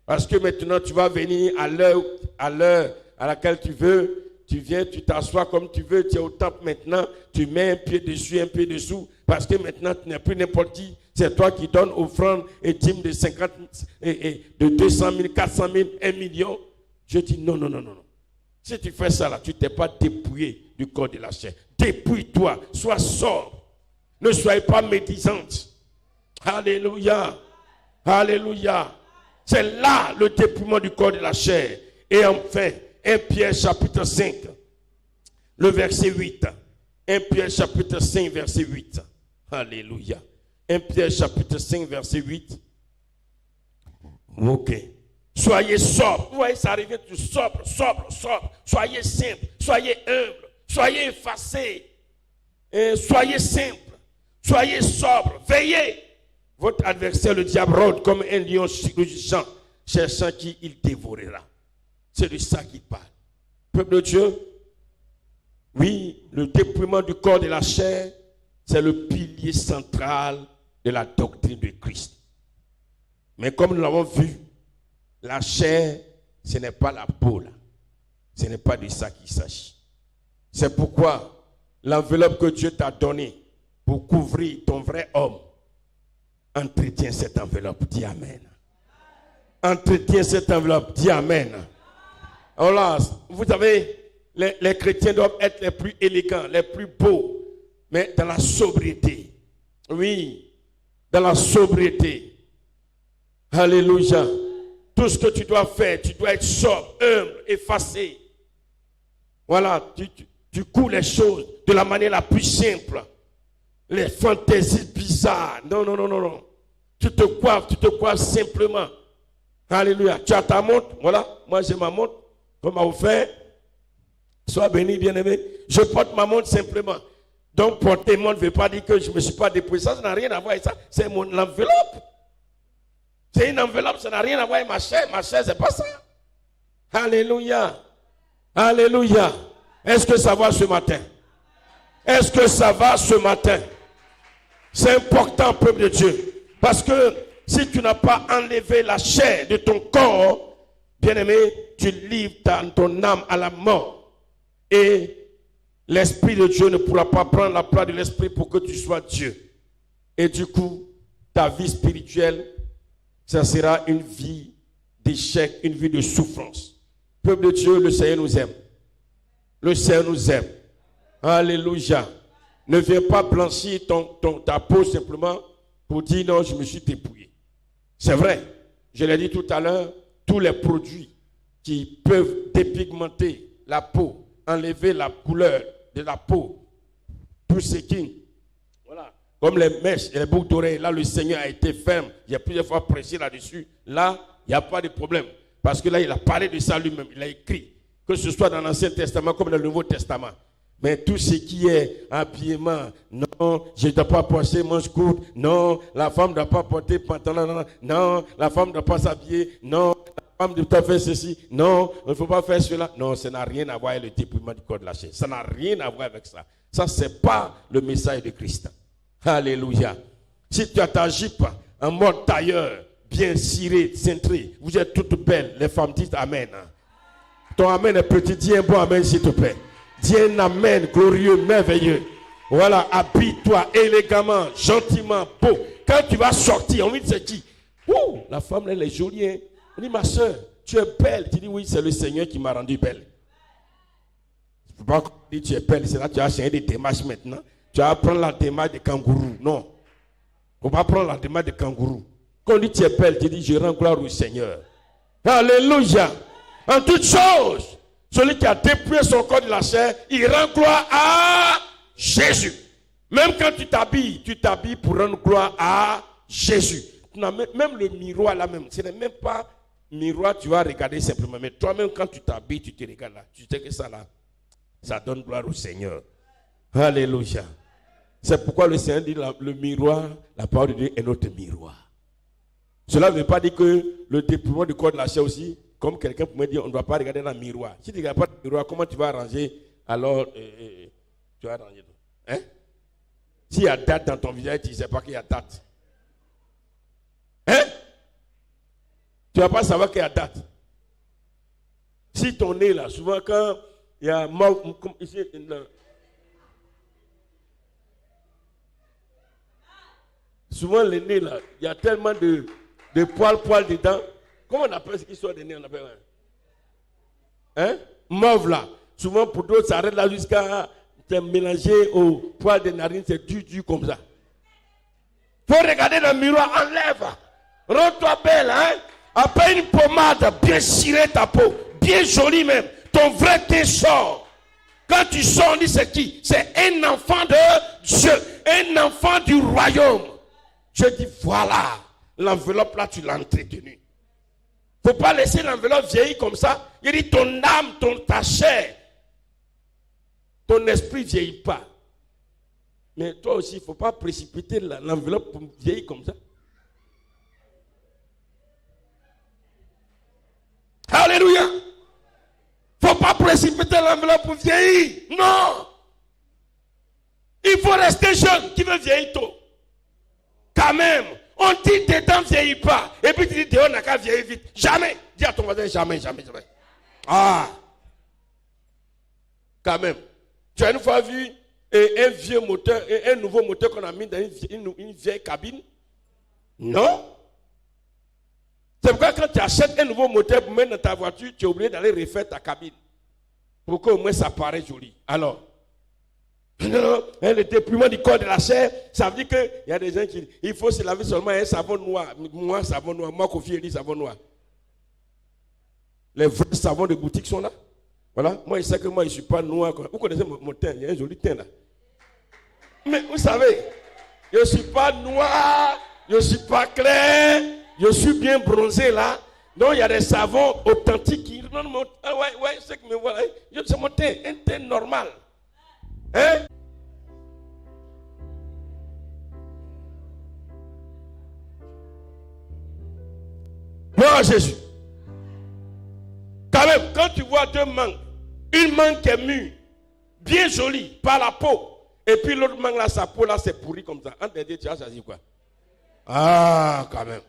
Parce que maintenant, tu vas venir à l'heure à laquelle tu veux. Tu viens, tu t'assois comme tu veux, tu es au temple maintenant, tu mets un pied dessus, un pied dessous, parce que maintenant, tu n'es plus n'importe qui. C'est toi qui donnes offrande et dîme de 50 et de 200 000, 400 000, 1 million. Je dis non. Si tu fais ça là, tu ne t'es pas dépouillé du corps de la chair. Dépouille-toi, sois sobre. Ne soyez pas médisante. Alléluia. Alléluia. C'est là le dépouillement du corps de la chair. Et enfin, 1 Pierre chapitre 5, le verset 8. 1 Pierre chapitre 5, verset 8. Alléluia. 1 Pierre chapitre 5, verset 8. Ok. Soyez sobre. Vous voyez, ça arrive tout sobre. Soyez simple. Soyez humble. Soyez effacé. Soyez simple. Soyez sobre. Veillez. Votre adversaire, le diable, rôde comme un lion rugissant, cherchant qui il dévorera. C'est de ça qu'il parle. Peuple de Dieu, oui, le dépouillement du corps de la chair, c'est le pilier central de la doctrine de Christ. Mais comme nous l'avons vu, la chair, ce n'est pas la peau là. Ce n'est pas de ça qu'il s'agit. C'est pourquoi l'enveloppe que Dieu t'a donnée pour couvrir ton vrai homme, entretiens cette enveloppe, dis Amen. Entretiens cette enveloppe, dis Amen. Alors, vous savez, les chrétiens doivent être les plus élégants, les plus beaux, mais dans la sobriété. Oui, dans la sobriété. Alléluia. Tout ce que tu dois faire, tu dois être sobre, humble, effacé. Voilà, tu couds les choses de la manière la plus simple. Les fantaisies bizarres. Non. Tu te coiffes simplement. Alléluia. Tu as ta montre, voilà, moi j'ai ma montre. Comme m'a offert, sois béni, bien-aimé. Je porte ma montre simplement. Donc, porter montre ne veut pas dire que je ne me suis pas dépouillé. Ça n'a rien à voir avec ça. C'est l'enveloppe. C'est une enveloppe, ça n'a rien à voir avec ma chair. Ma chair, c'est pas ça. Alléluia. Alléluia. Est-ce que ça va ce matin? Est-ce que ça va ce matin? C'est important, peuple de Dieu. Parce que si tu n'as pas enlevé la chair de ton corps, bien-aimé, tu livres ton âme à la mort. Et l'Esprit de Dieu ne pourra pas prendre la place de l'Esprit pour que tu sois Dieu. Et du coup, ta vie spirituelle, ça sera une vie d'échec, une vie de souffrance. Peuple de Dieu, le Seigneur nous aime. Le Seigneur nous aime. Alléluia. Ne viens pas blanchir ta peau simplement pour dire non, je me suis dépouillé. C'est vrai, je l'ai dit tout à l'heure, tous les produits qui peuvent dépigmenter la peau, enlever la couleur de la peau, tout ce qui, voilà, comme les mèches et les boucles d'oreilles, là le Seigneur a été ferme, il y a plusieurs fois prêché là-dessus, là, il n'y a pas de problème. Parce que là, il a parlé de ça lui-même. Il a écrit, que ce soit dans l'Ancien Testament comme dans le Nouveau Testament. Mais tout ce qui est habillement, non, je ne dois pas porter manche courte, non, la femme ne doit pas porter pantalon, non, la femme ne doit pas s'habiller, non, la femme ne doit pas faire ceci, non, il ne faut pas faire cela. Non, ça n'a rien à voir avec le dépouillement du corps de la chair. Ça n'a rien à voir avec ça. Ça, ce n'est pas le message de Christ. Alléluia. Si tu as ta jupe en mode tailleur, bien cirée, cintrée, vous êtes toutes belles, les femmes disent Amen. Ton Amen est petit, dis un bon Amen s'il te plaît. Dis un Amen glorieux, merveilleux. Voilà, habille-toi élégamment, gentiment, beau. Quand tu vas sortir, on dit c'est qui? Ouh, la femme, elle est jolie. Hein? On dit, ma soeur, tu es belle. Tu dis, oui, c'est le Seigneur qui m'a rendu belle. Il ne faut pas dire tu es belle, c'est là que tu as changé des démarches maintenant. Tu vas prendre la démarche de kangourou. Non. Il ne faut pas prendre la démarche de kangourou. Quand on dit tu es belle, tu dis, je rends gloire au Seigneur. Alléluia. En toutes choses. Celui qui a dépouillé son corps de la chair, il rend gloire à Jésus. Même quand tu t'habilles pour rendre gloire à Jésus. Même le miroir là même, ce n'est même pas miroir, tu vas regarder simplement. Mais toi-même, quand tu t'habilles, tu te regardes là. Tu sais que ça là, ça donne gloire au Seigneur. Alléluia. C'est pourquoi le Seigneur dit le miroir, la parole de Dieu est notre miroir. Cela ne veut pas dire que le dépouillement du corps de la chair aussi, comme quelqu'un peut me dire, on ne doit pas regarder dans le miroir. Si tu ne regardes pas dans le miroir, comment tu vas arranger? Alors, tu vas arranger. Hein? S'il y a date dans ton visage, tu ne sais pas qu'il y a date. Hein? Tu ne vas pas savoir qu'il y a date. Si ton nez là, souvent quand il y a comme ici, souvent le nez là, il y a tellement de poils dedans. Comment on appelle ce qui sort des nez? On appelle hein? Mauve là. Souvent pour d'autres, ça arrête là jusqu'à te mélanger au poil des narines, c'est dur comme ça. Faut regarder dans le miroir, enlève. Rends-toi belle, hein? Après une pommade, bien cirée ta peau, bien jolie même. Ton vrai teint sort. Quand tu sors, on dit c'est qui? C'est un enfant de Dieu, un enfant du royaume. Je dis voilà, l'enveloppe là, tu l'as entretenue. Il ne faut pas laisser l'enveloppe vieillir comme ça. Il dit ton âme, ta chair, ton esprit ne vieillit pas. Mais toi aussi, il ne faut pas précipiter l'enveloppe pour vieillir comme ça. Alléluia. Il ne faut pas précipiter l'enveloppe pour vieillir. Non. Il faut rester jeune. Qui veut vieillir tôt? Quand même. On dit dedans ne vieillit pas. Et puis tu dis dehors n'a qu'à vieillir vite. Jamais. Dis à ton voisin jamais. Ah. Quand même. Tu as une fois vu un vieux moteur, un nouveau moteur qu'on a mis dans une vieille cabine? Non. C'est pourquoi quand tu achètes un nouveau moteur pour mettre dans ta voiture, tu es obligé d'aller refaire ta cabine. Pour qu'au moins ça paraît joli. Alors, non, le dépouillement du corps de la chair, ça veut dire qu'il y a des gens qui disent il faut se laver seulement un savon noir. Moi, savon noir. Moi, Kofi, il dit savon noir. Les vrais savons de boutique sont là. Voilà. Moi, il sait que moi, je ne suis pas noir. Vous connaissez mon teint, il y a un joli teint là. Mais vous savez, je ne suis pas noir, je ne suis pas clair, je suis bien bronzé là. Donc, il y a des savons authentiques qui. Ouais, c'est que me voilà. C'est mon teint, un teint normal. Hein? Gloire à Jésus. Quand même, quand tu vois deux mangues, une mangue qui est mûre, bien jolie, par la peau, et puis l'autre mangue là, sa peau là, c'est pourri comme ça. Entre les deux, tu as choisi quoi? Ah, quand même.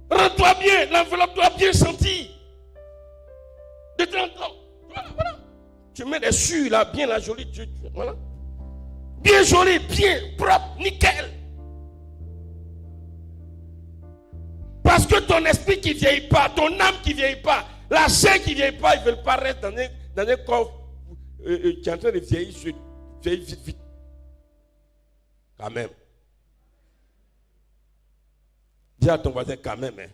Rends-toi bien, l'enveloppe doit bien sentir. De temps en temps. Voilà. Tu mets des sues là, bien la jolie, voilà. Bien jolie, bien propre, nickel. Parce que ton esprit qui ne vieillit pas, ton âme qui ne vieillit pas, la chair qui ne vieillit pas, ils ne veulent pas rester dans un corps qui est en train de vieillir, vite. Quand même. Dis à ton voisin quand même. Hein.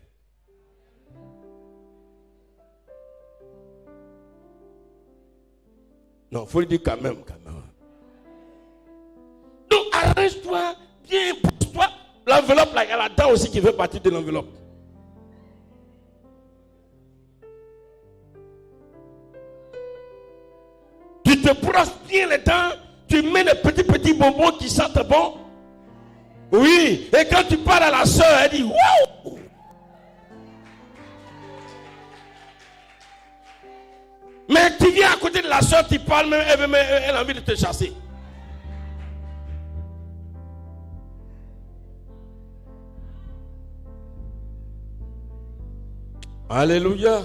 Non, il faut lui dire quand même. Donc arrange-toi, bien, pousse-toi. L'enveloppe là, il y a la dent aussi qui veut partir de l'enveloppe. brosses bien les dents, tu mets des petits bonbons qui sentent bon. Oui, et quand tu parles à la soeur, elle dit waouh! Mais tu viens à côté de la soeur, tu parles même, elle a envie de te chasser. Alléluia.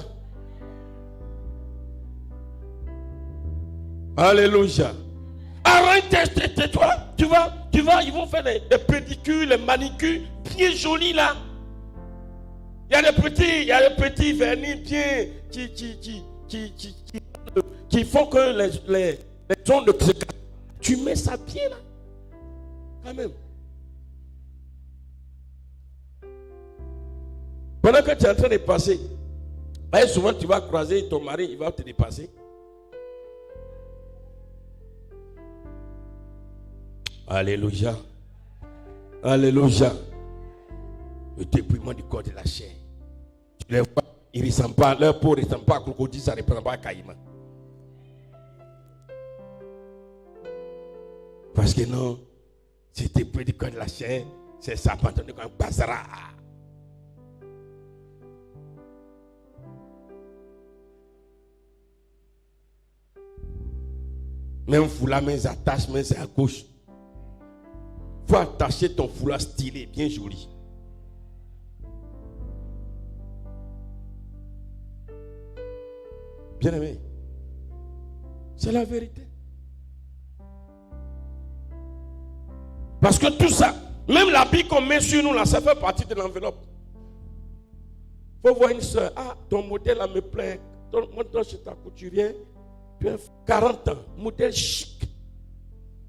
Alléluia. Arrête, tais-toi. Tu vas, ils vont faire des pédicures, les manicures, bien jolis là. Il y a des petits vernis bien qui font que les ongles se cassent. Tu mets ça bien là. Quand même. Pendant que tu es en train de passer, souvent tu vas croiser ton mari, il va te dépasser. Alléluia. Alléluia. Le dépouillement du corps de la chair. Tu les vois, ils ne ressemblent pas, leur peau ne ressemble pas à crocodile, ça ne représente pas à caïman. Parce que non, c'est dépouillement du corps de la chair, c'est ça, abandonné comme un bazar. Même foulard, mes attaches, mais c'est à gauche. Il faut attacher ton foulard stylé, bien joli. Bien aimé. C'est la vérité. Parce que tout ça, même l'habit qu'on met sur nous, là, ça fait partie de l'enveloppe. Il faut voir une soeur. Ah, ton modèle là me plaît. Montre chez ta couturière. Tu as 40 ans, modèle chic.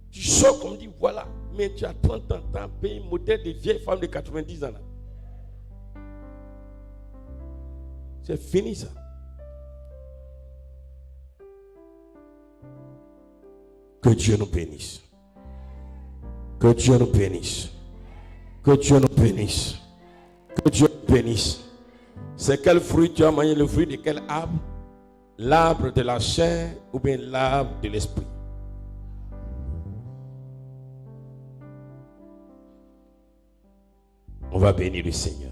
Tu sors comme dit, voilà. Mais tu as 30 ans, tu as payé un modèle de vieille femme de 90 ans. Là. C'est fini ça. Que Dieu nous bénisse. Que Dieu nous bénisse. Que Dieu nous bénisse. Que Dieu nous bénisse. C'est quel fruit tu as mangé? Le fruit de quel arbre? L'arbre de la chair ou bien l'arbre de l'esprit? On va bénir le Seigneur.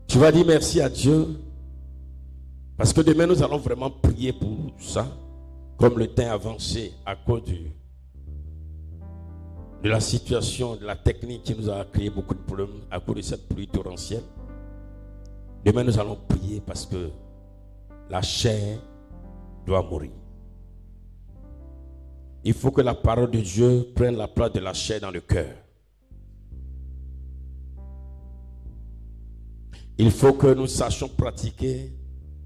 Tu vas dire merci à Dieu. Parce que demain nous allons vraiment prier pour ça. Comme le temps avancé à cause de la situation, de la technique qui nous a créé beaucoup de problèmes à cause de cette pluie torrentielle. Demain nous allons prier parce que la chair doit mourir. Il faut que la parole de Dieu prenne la place de la chair dans le cœur. Il faut que nous sachions pratiquer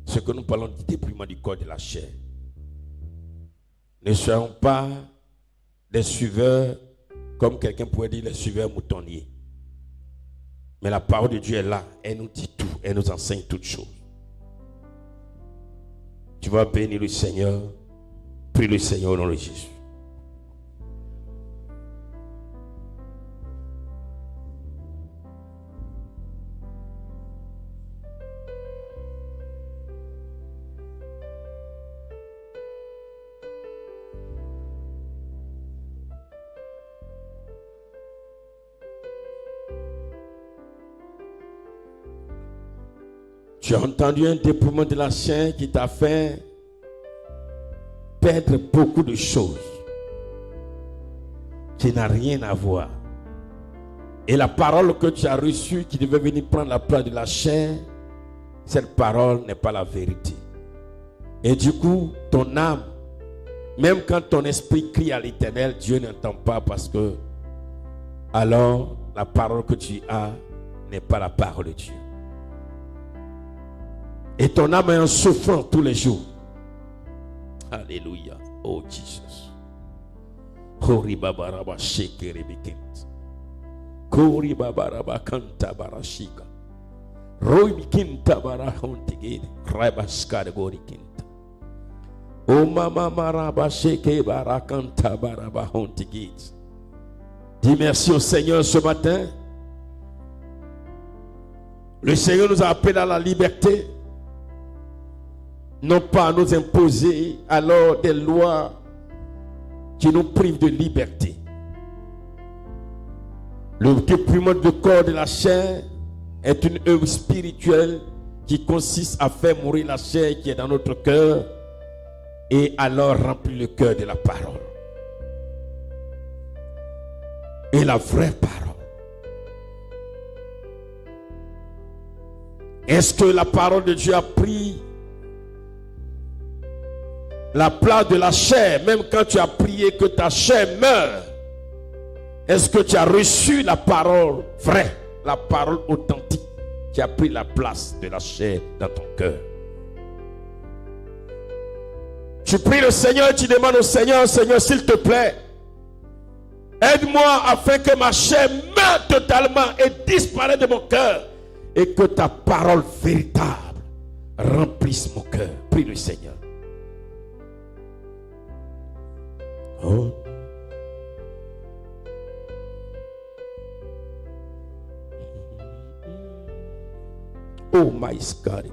ce que nous parlons du dépouillement du corps de la chair. Ne soyons pas des suiveurs, comme quelqu'un pourrait dire, les suiveurs moutonniers. Mais la parole de Dieu est là. Elle nous dit tout. Elle nous enseigne toutes choses. Tu vas bénir le Seigneur. Prie le Seigneur au nom de Jésus. Tu as entendu un dépouillement de la chair qui t'a fait perdre beaucoup de choses qui n'a rien à voir. Et la parole que tu as reçue qui devait venir prendre la place de la chair, cette parole n'est pas la vérité. Et du coup, ton âme, même quand ton esprit crie à l'Éternel, Dieu n'entend pas parce que alors la parole que tu as n'est pas la parole de Dieu. Et ton âme est en souffrance tous les jours. Alléluia. Oh Jesus. Kori babaraba shekere bikint. Kori babaraba kanta barashika. Roi bikinta barahontigid. Rabaskar gorikinta. O mama maraba sheke barakanta barabahontigid. Dis merci au Seigneur ce matin. Le Seigneur nous a appelés à la liberté, non pas à nous imposer alors des lois qui nous privent de liberté. Le dépouillement du corps de la chair est une œuvre spirituelle qui consiste à faire mourir la chair qui est dans notre cœur et alors remplir le cœur de la parole. Et la vraie parole. Est-ce que la parole de Dieu a pris la place de la chair, même quand tu as prié que ta chair meure? Est-ce que tu as reçu la parole vraie, la parole authentique qui a pris la place de la chair dans ton cœur? Tu pries le Seigneur et tu demandes au Seigneur, Seigneur, s'il te plaît, aide-moi afin que ma chair meure totalement et disparaisse de mon cœur et que ta parole véritable remplisse mon cœur. Prie le Seigneur. Oh. Oh my God.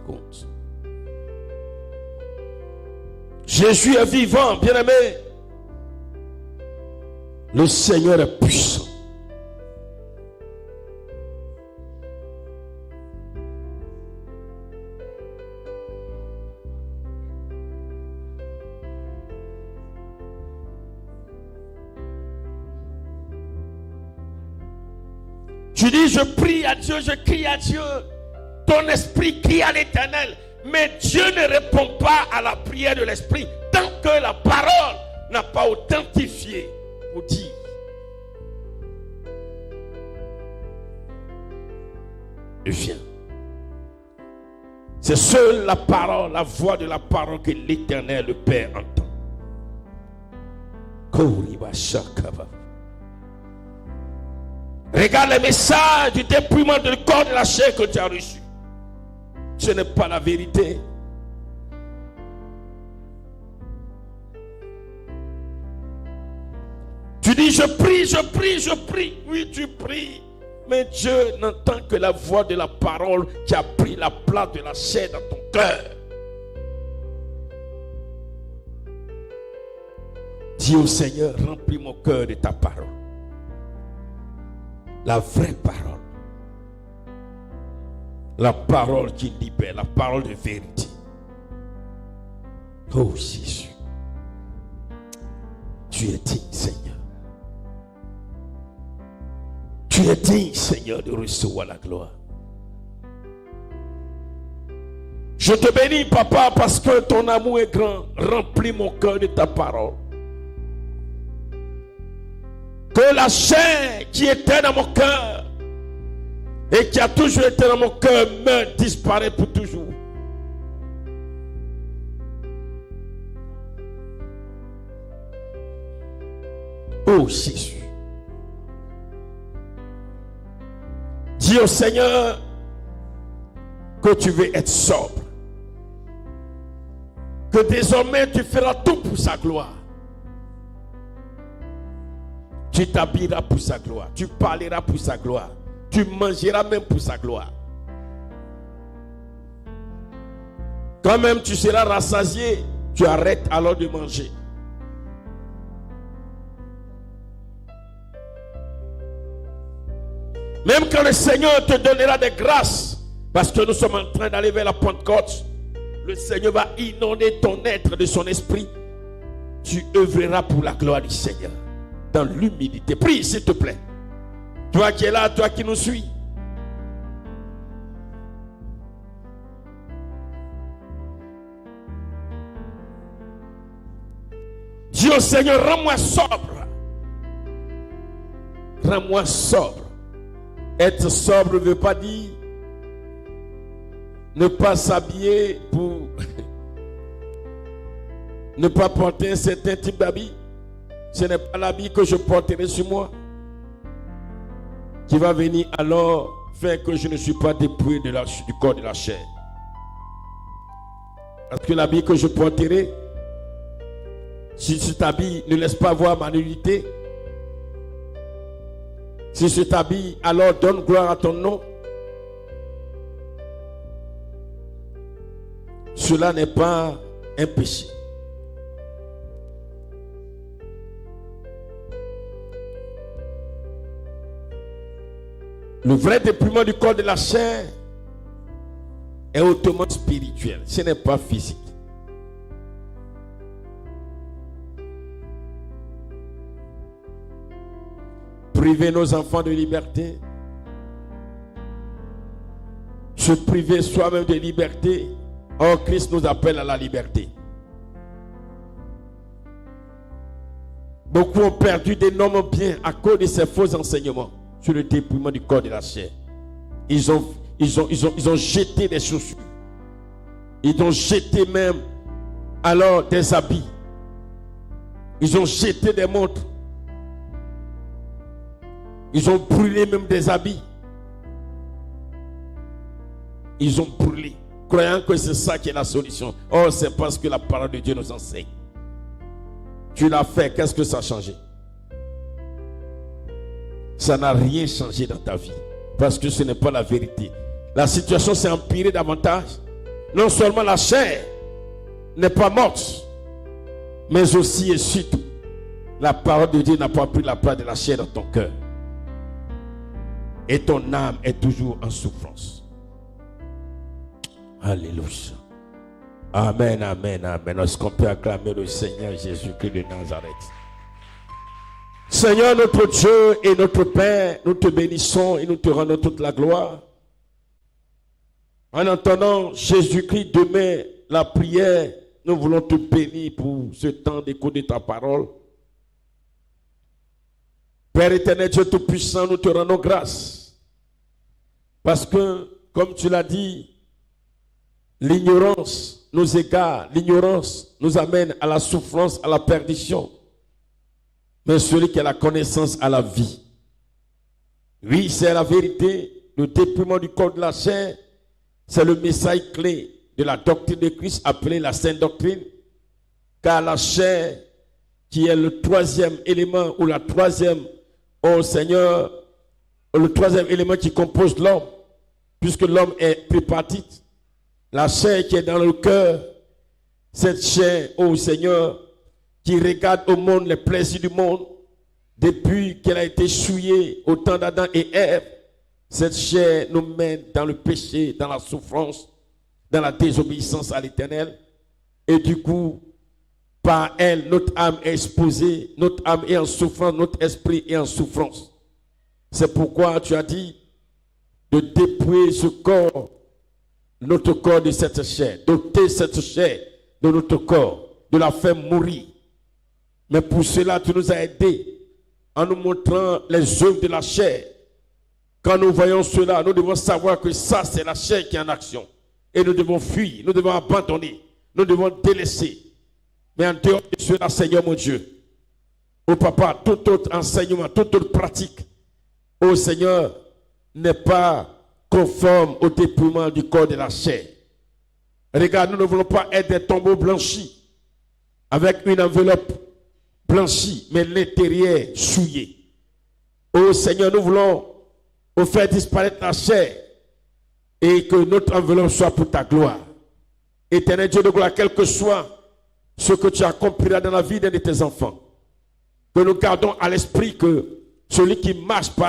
Jésus est vivant, bien-aimé. Le Seigneur est puissant. Tu dis, je prie à Dieu, je crie à Dieu. Ton esprit crie à l'Éternel. Mais Dieu ne répond pas à la prière de l'esprit tant que la parole n'a pas authentifié pour dire. Viens. C'est seule la parole, la voix de la parole que l'Éternel, le Père, entend. Regarde les messages du dépouillement du corps de la chair que tu as reçu. Ce n'est pas la vérité. Tu dis je prie, je prie, je prie. Oui, tu pries. Mais Dieu n'entend que la voix de la parole qui a pris la place de la chair dans ton cœur. Dis au Seigneur, remplis mon cœur de ta parole. La vraie parole. La parole qui libère, la parole de vérité. Oh Jésus, tu es digne, Seigneur. Tu es digne, Seigneur, de recevoir la gloire. Je te bénis, Papa, parce que ton amour est grand. Remplis mon cœur de ta parole. Que la chair qui était dans mon cœur et qui a toujours été dans mon cœur meurt, disparaît pour toujours. Oh Jésus. Dis au Seigneur que tu veux être sobre. Que désormais tu feras tout pour sa gloire. Tu t'habilleras pour sa gloire. Tu parleras pour sa gloire. Tu mangeras même pour sa gloire. Quand même tu seras rassasié, tu arrêtes alors de manger. Même quand le Seigneur te donnera des grâces, parce que nous sommes en train d'aller vers la Pentecôte, le Seigneur va inonder ton être de son esprit. Tu œuvreras pour la gloire du Seigneur. Dans l'humilité. Prie s'il te plaît. Toi qui es là, toi qui nous suis. Dis au Seigneur, rends-moi sobre. Rends-moi sobre. Être sobre ne veut pas dire ne pas s'habiller pour ne pas porter un certain type d'habit. Ce n'est pas l'habit que je porterai sur moi qui va venir alors faire que je ne suis pas dépouillé du corps de la chair. Parce que l'habit que je porterai, si cet habit ne laisse pas voir ma nudité, Si c'est habit, alors donne gloire à ton nom. Cela n'est pas un péché. Le vrai dépouillement du corps de la chair est hautement spirituel. Ce n'est pas physique. Priver nos enfants de liberté, se priver soi-même de liberté. Or, Christ nous appelle à la liberté. Beaucoup ont perdu d'énormes biens à cause de ces faux enseignements sur le dépouillement du corps de la chair. Ils ont jeté des chaussures. Ils ont jeté même alors des habits. Ils ont jeté des montres. Ils ont brûlé même des habits. Ils ont brûlé, croyant que c'est ça qui est la solution. Or, c'est parce que la parole de Dieu nous enseigne. Tu l'as fait, qu'est-ce que ça a changé? Ça n'a rien changé dans ta vie. Parce que ce n'est pas la vérité. La situation s'est empirée davantage. Non seulement la chair n'est pas morte, mais aussi et surtout, la parole de Dieu n'a pas pris la place de la chair dans ton cœur. Et ton âme est toujours en souffrance. Alléluia. Amen, amen, amen. Est-ce qu'on peut acclamer le Seigneur Jésus-Christ de Nazareth? Seigneur notre Dieu et notre Père, nous te bénissons et nous te rendons toute la gloire. En entendant Jésus-Christ demain la prière, nous voulons te bénir pour ce temps d'écouter ta parole. Père éternel, Dieu Tout-Puissant, nous te rendons grâce. Parce que, comme tu l'as dit, l'ignorance nous égare, l'ignorance nous amène à la souffrance, à la perdition. Mais celui qui a la connaissance a la vie. Oui, c'est la vérité. Le dépouillement du corps de la chair, c'est le message clé de la doctrine de Christ appelée la Sainte Doctrine. Car la chair, qui est le troisième élément ou la troisième, oh Seigneur, le troisième élément qui compose l'homme, puisque l'homme est tripartite. La chair qui est dans le cœur, cette chair, oh Seigneur, qui regarde au monde les plaisirs du monde, depuis qu'elle a été souillée au temps d'Adam et Ève, cette chair nous mène dans le péché, dans la souffrance, dans la désobéissance à l'Éternel. Et du coup, par elle, notre âme est exposée, notre âme est en souffrance, notre esprit est en souffrance. C'est pourquoi tu as dit de dépouiller ce corps, notre corps de cette chair, d'ôter cette chair de notre corps, de la faire mourir. Mais pour cela, tu nous as aidés en nous montrant les œuvres de la chair. Quand nous voyons cela, nous devons savoir que ça, c'est la chair qui est en action. Et nous devons fuir, nous devons abandonner, nous devons délaisser. Mais en dehors de cela, Seigneur mon Dieu, oh Papa, tout autre enseignement, toute autre pratique, oh Seigneur, n'est pas conforme au dépouillement du corps de la chair. Regarde, nous ne voulons pas être des tombeaux blanchis, avec une enveloppe blanchie, mais l'intérieur souillé. Oh Seigneur, nous voulons faire disparaître la chair et que notre enveloppe soit pour ta gloire. Éternel Dieu de gloire, quel que soit ce que tu accompliras dans la vie d'un de tes enfants, que nous gardons à l'esprit que celui qui marche par